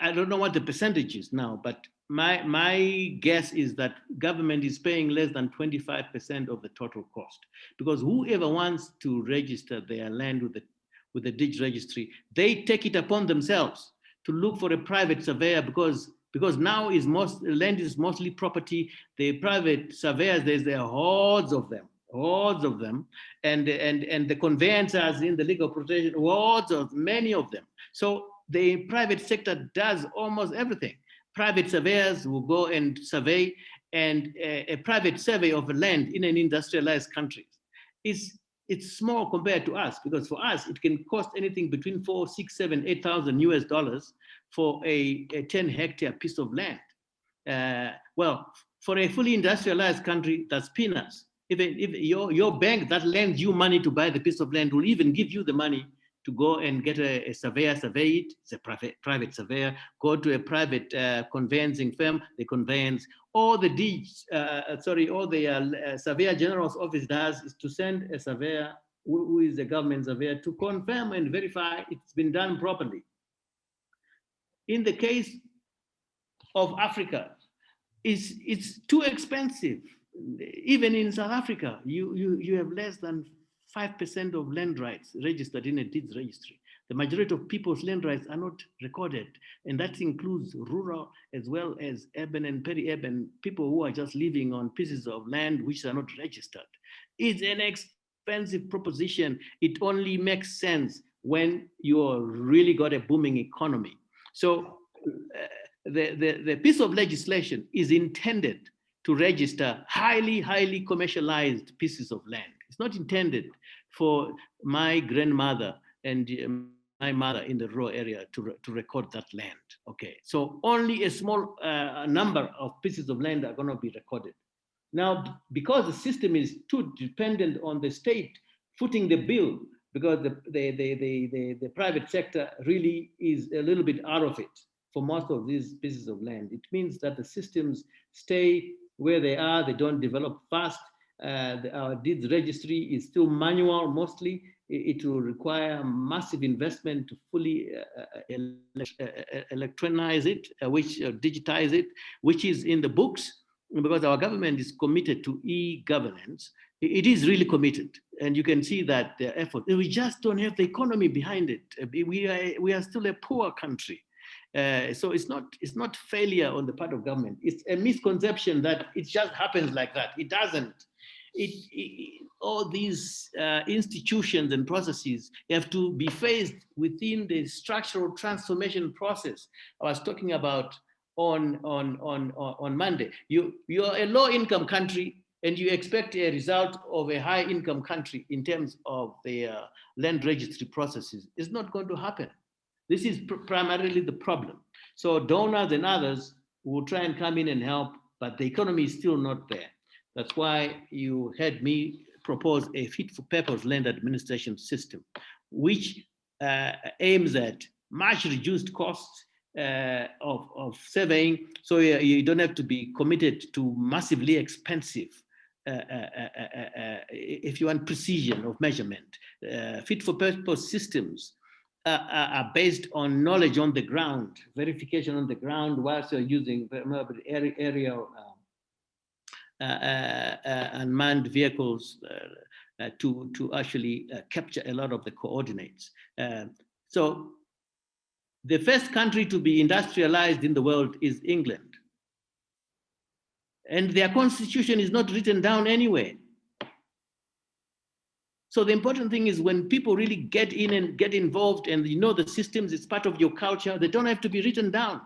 I don't know what the percentage is now, but my guess is that government is paying less than 25% of the total cost, because whoever wants to register their land with the deeds registry, they take it upon themselves to look for a private surveyor, because now land is mostly property. The private surveyors, there's hordes of them, and the conveyancers in the legal protection, many of them. So the private sector does almost everything. Private surveyors will go and survey, and a private survey of a land in an industrialized country it's small compared to us, because for us it can cost anything between $4,000, $6,000, $7,000, $8,000 for a 10-hectare piece of land. Well, for a fully industrialized country, that's peanuts. Even if your bank that lends you money to buy the piece of land will even give you the money to go and get a surveyor, survey it. It's a private surveyor. Go to a private conveyancing firm, they conveyance. All the deeds, all the surveyor general's office does is to send a surveyor who is a government surveyor to confirm and verify it's been done properly. In the case of Africa, it's too expensive. Even in South Africa, you have less than 5% of land rights registered in a deeds registry. The majority of people's land rights are not recorded, and that includes rural as well as urban and peri-urban people who are just living on pieces of land which are not registered. It's an expensive proposition. It only makes sense when you're really got a booming economy. So the piece of legislation is intended to register highly commercialized pieces of land. It's not intended for my grandmother and my mother in the rural area to record that land. Okay, so only a small number of pieces of land are going to be recorded. Now, because the system is too dependent on the state footing the bill, because the private sector really is a little bit out of it for most of these pieces of land, it means that the systems stay where they are, they don't develop fast. Our deeds registry is still manual mostly. It will require massive investment to fully electronize it, digitize it, which is in the books, because our government is committed to e-governance. It is really committed, and you can see that their effort. We just don't have the economy behind it. We are still a poor country. So it's not failure on the part of government. It's a misconception that it just happens like that. It doesn't. All these institutions and processes have to be phased within the structural transformation process I was talking about on Monday. You're a low-income country, and you expect a result of a high-income country in terms of the land registry processes. It's not going to happen. This is primarily the problem. So donors and others will try and come in and help, but the economy is still not there. That's why you had me propose a fit-for-purpose land administration system, which aims at much reduced costs of surveying, so you don't have to be committed to massively expensive, if you want precision of measurement. Fit-for-purpose systems are based on knowledge on the ground, verification on the ground, whilst you're using aerial unmanned vehicles to actually capture a lot of the coordinates. So the first country to be industrialized in the world is England. And their constitution is not written down anywhere. So the important thing is when people really get in and get involved and you know the systems, it's part of your culture, they don't have to be written down.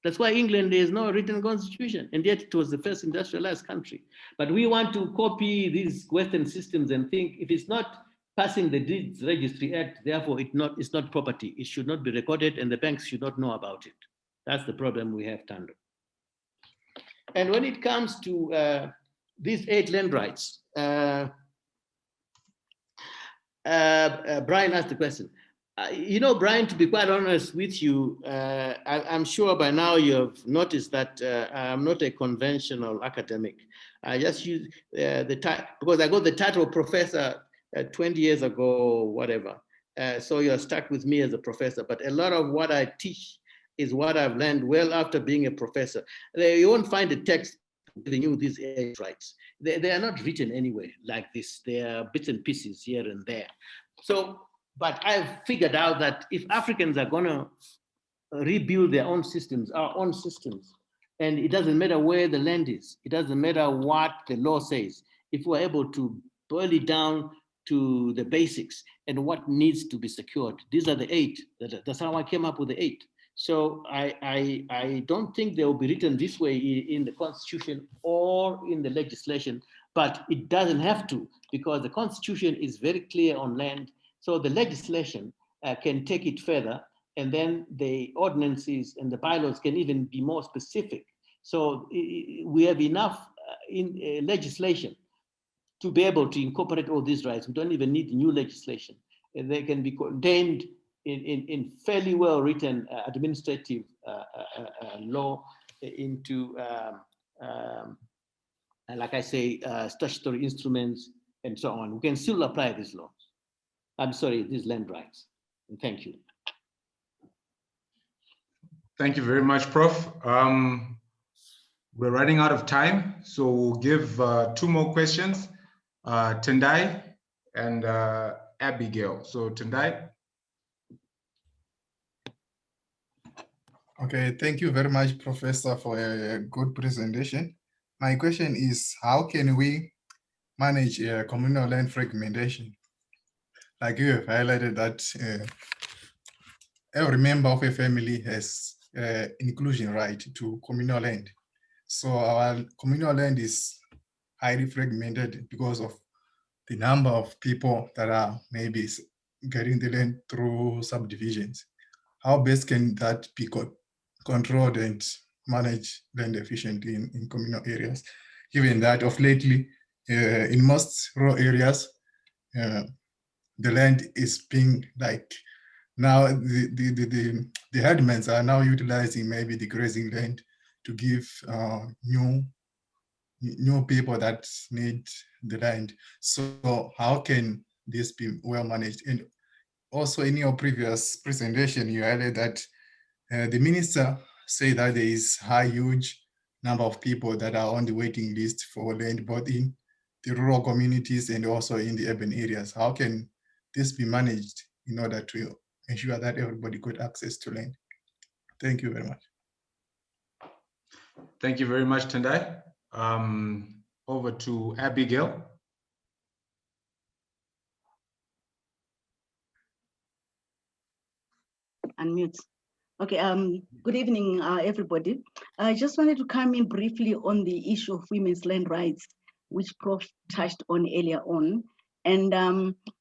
That's why England is no written constitution, and yet it was the first industrialized country. But we want to copy these Western systems and think if it's not passing the Deeds Registry Act, therefore it's not property. It should not be recorded, and the banks should not know about it. That's the problem we have, Tando. And when it comes to these 8 land rights, Brian asked the question. You know, Brian, to be quite honest with you, I'm sure by now you have noticed that I'm not a conventional academic. I just use the title, because I got the title of professor 20 years ago or whatever. So you're stuck with me as a professor, but a lot of what I teach is what I've learned well after being a professor. You won't find a text giving you these rights. They are not written anywhere like this. They are bits and pieces here and there. So, but I've figured out that if Africans are gonna rebuild their own systems, our own systems, and it doesn't matter where the land is, it doesn't matter what the law says, if we're able to boil it down to the basics and what needs to be secured, these are the 8. That's how I came up with the 8. So I don't think they will be written this way in the Constitution or in the legislation, but it doesn't have to, because the Constitution is very clear on land. So the legislation can take it further, and then the ordinances and the bylaws can even be more specific. So we have enough in legislation to be able to incorporate all these rights, we don't even need new legislation. And they can be contained in fairly well-written administrative law into, like I say, statutory instruments and so on. We can still apply these laws. I'm sorry, these land rights. And thank you. Thank you very much, Prof. We're running out of time, so we'll give 2 more questions, Tendai and Abigail. So Tendai. Okay, thank you very much, Professor, for a good presentation. My question is, how can we manage communal land fragmentation? Like you have highlighted that every member of a family has inclusion right to communal land. So our communal land is highly fragmented because of the number of people that are maybe getting the land through subdivisions. How best can that be controlled and managed land efficiently in communal areas, given that of lately, in most rural areas, the land is being like, now the headmen are now utilizing maybe the grazing land to give new people that need the land. So how can this be well managed? And also in your previous presentation, you added that the minister said that there is huge number of people that are on the waiting list for land, both in the rural communities and also in the urban areas. How can this be managed in order to ensure that everybody got access to land? Thank you very much. Thank you very much, Tendai. Over to Abigail. Unmute. Okay, good evening, everybody. I just wanted to come in briefly on the issue of women's land rights, which Prof touched on earlier on. And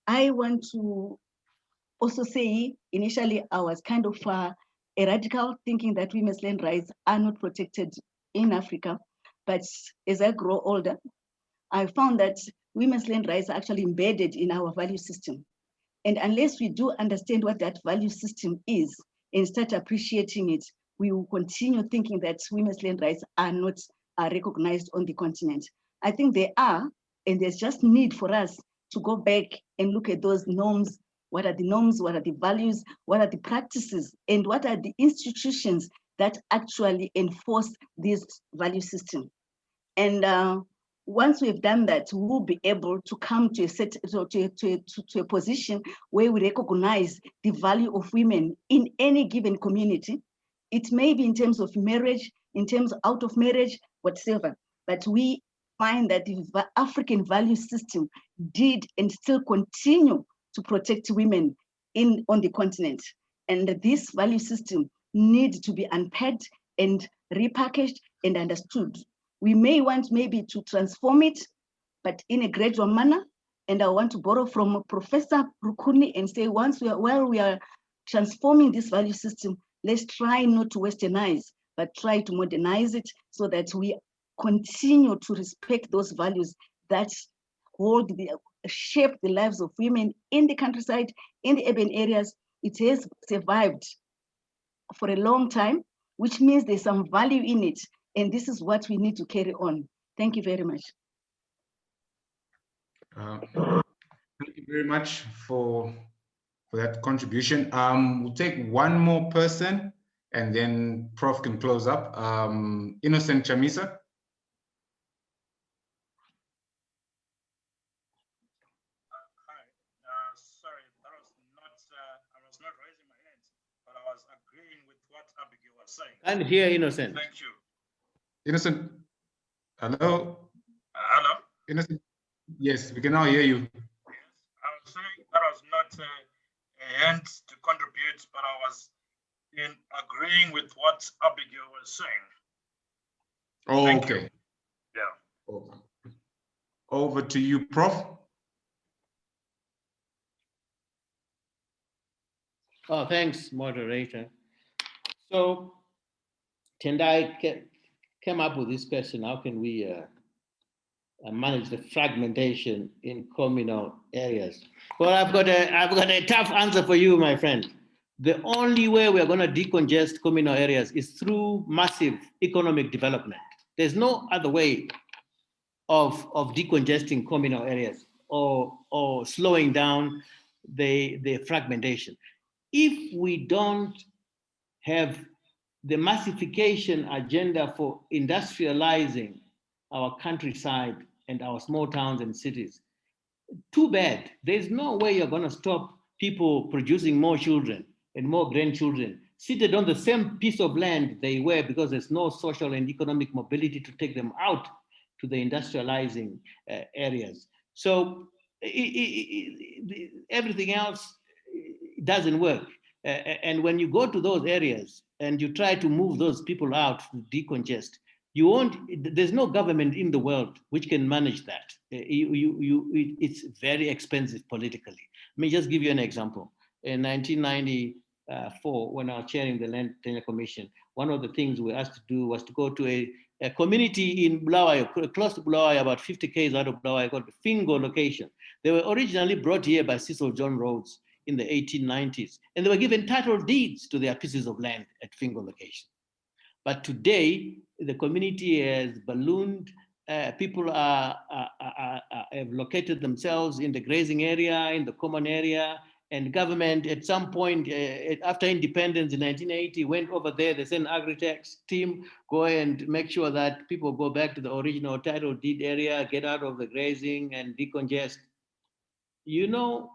I want to also say, initially, I was kind of a radical, thinking that women's land rights are not protected in Africa. But as I grow older, I found that women's land rights are actually embedded in our value system. And unless we do understand what that value system is and start appreciating it, we will continue thinking that women's land rights are not recognized on the continent. I think they are, and there's just need for us to go back and look at those norms. What are the norms? What are the values? What are the practices? And what are the institutions that actually enforce this value system? And once we've done that, we'll be able to come to a position where we recognize the value of women in any given community. It may be in terms of marriage, in terms of out of marriage, whatever. But we find that the African value system did and still continue to protect women on the continent. And this value system needs to be unpacked and repackaged and understood. We may want maybe to transform it, but in a gradual manner. And I want to borrow from Professor Rukuni and say, while we are transforming this value system, let's try not to westernize, but try to modernize it so that we continue to respect those values that shape the lives of women in the countryside, in the urban areas. It has survived for a long time, which means there's some value in it. And this is what we need to carry on. Thank you very much. Thank you very much for that contribution. We'll take one more person and then Prof can close up. Innocent Chamisa. Sorry, I was not raising my hand, but I was agreeing with what Abigail was saying. I'm here, Innocent. Thank you. Innocent, hello? Hello? Innocent, yes, we can now hear you. Yes, I was saying that was not a hand to contribute, but I was in agreeing with what Abigail was saying. Oh, Thank okay. You. Yeah. Over to you, Prof. Oh, thanks, moderator. So Tendai came up with this question: how can we manage the fragmentation in communal areas? Well, I've got a tough answer for you, my friend. The only way we're going to decongest communal areas is through massive economic development. There's no other way of decongesting communal areas or slowing down the fragmentation. If we don't have the massification agenda for industrializing our countryside and our small towns and cities, too bad. There's no way you're going to stop people producing more children and more grandchildren seated on the same piece of land they were, because there's no social and economic mobility to take them out to the industrializing areas. So everything else doesn't work. And when you go to those areas and you try to move those people out to decongest, you won't, there's no government in the world which can manage that. It's very expensive politically. Let me just give you an example. In 1994, when I was chairing the Land Tenure Commission, one of the things we asked to do was to go to a community in Bulawayo, close to Bulawayo, about 50 km out of Bulawayo, called the Fingo location. They were originally brought here by Cecil John Rhodes in the 1890s, and they were given title deeds to their pieces of land at Fingo location. But today, the community has ballooned. People have located themselves in the grazing area, in the common area, and government at some point after independence in 1980 went over there. They sent agri-tax team, go and make sure that people go back to the original title deed area, get out of the grazing and decongest. You know,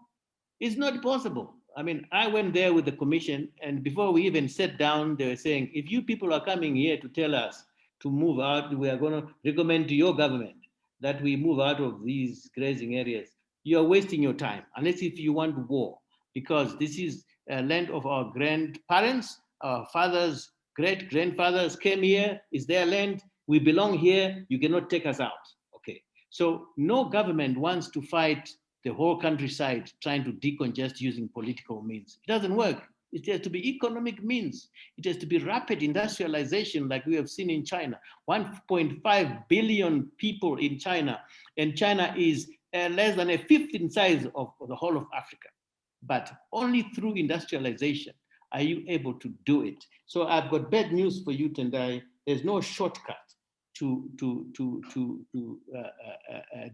it's not possible. I mean, I went there with the commission, and before we even sat down, they were saying, if you people are coming here to tell us to move out, we are going to recommend to your government that we move out of these grazing areas. You're wasting your time, unless if you want war, because this is a land of our grandparents, our fathers, great-grandfathers came here, it's their land, we belong here, you cannot take us out, okay? So no government wants to fight the whole countryside trying to decongest using political means. It doesn't work. It has to be economic means. It has to be rapid industrialization like we have seen in China. 1.5 billion people in China, and China is less than a fifth in size of the whole of Africa. But only through industrialization are you able to do it. So I've got bad news for you, Tendai. There's no shortcut to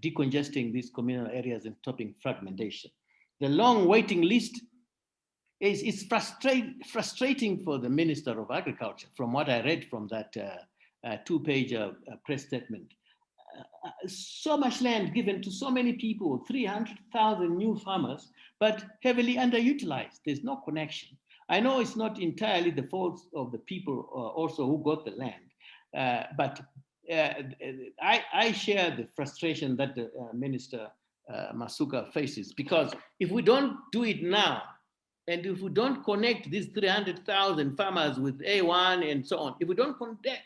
decongesting these communal areas and stopping fragmentation. The long waiting list is frustrating for the Minister of Agriculture, from what I read from that two-page press statement. So much land given to so many people, 300,000 new farmers, but heavily underutilized. There's no connection. I know it's not entirely the fault of the people also who got the land, but I share the frustration that the Minister Masuka faces, because if we don't do it now, and if we don't connect these 300,000 farmers with A1 and so on, if we don't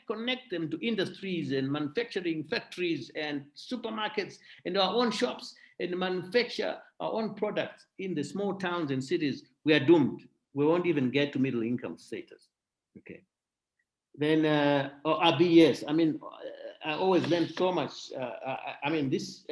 connect them to industries and manufacturing factories and supermarkets and our own shops and manufacture our own products in the small towns and cities, we are doomed. We won't even get to middle income status. Okay. Then, Abi, yes. I mean, I always learned so much. I mean, this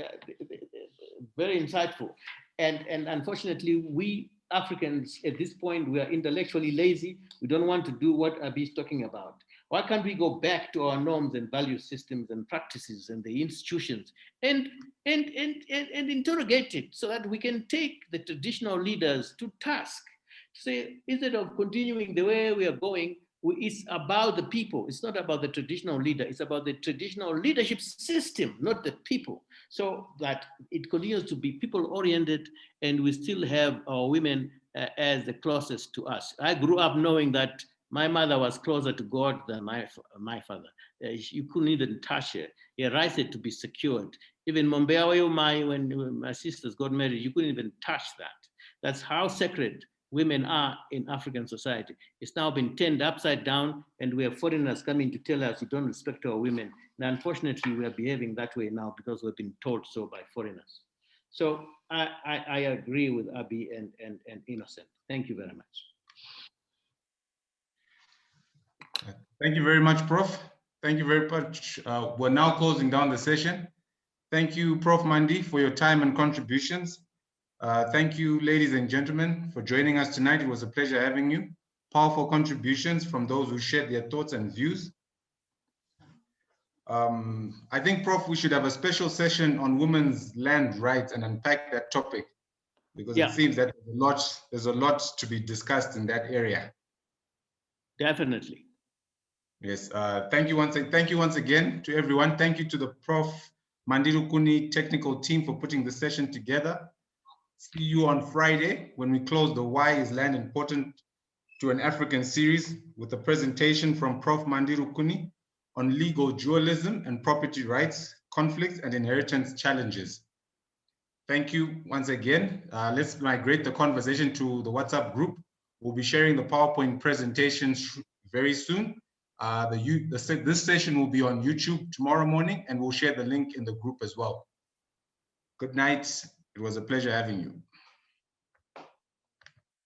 very insightful. And unfortunately, we Africans at this point, we are intellectually lazy. We don't want to do what Abi is talking about. Why can't we go back to our norms and value systems and practices and the institutions and interrogate it so that we can take the traditional leaders to task? Say, instead of continuing the way we are going, it's about the people. It's not about the traditional leader. It's about the traditional leadership system, not the people. So that it continues to be people-oriented, and we still have our women as the closest to us. I grew up knowing that my mother was closer to God than my father. You couldn't even touch her. Her rights had to be secured. Even Mombeawe, when my sisters got married, you couldn't even touch that. That's how sacred women are in African society. It's now been turned upside down, and we have foreigners coming to tell us you don't respect our women. And unfortunately, we are behaving that way now because we've been told so by foreigners. So I agree with Abi and Innocent. Thank you very much. Thank you very much, Prof. Thank you very much. We're now closing down the session. Thank you, Prof. Mandi, for your time and contributions. Thank you, ladies and gentlemen, for joining us tonight. It was a pleasure having you. Powerful contributions from those who shared their thoughts and views. I think, Prof, we should have a special session on women's land rights and unpack that topic, because it seems that there's a lot to be discussed in that area. Definitely. Yes, thank you once again to everyone. Thank you to the Prof. Mandiru Kuni technical team for putting the session together. See you on Friday when we close the Why is Land Important to an African series with a presentation from Prof. Mandiru Kuni on legal dualism and property rights, conflicts and inheritance challenges. Thank you once again. Let's migrate the conversation to the WhatsApp group. We'll be sharing the PowerPoint presentations very soon. This session will be on YouTube tomorrow morning, and we'll share the link in the group as well. Good night. It was a pleasure having you.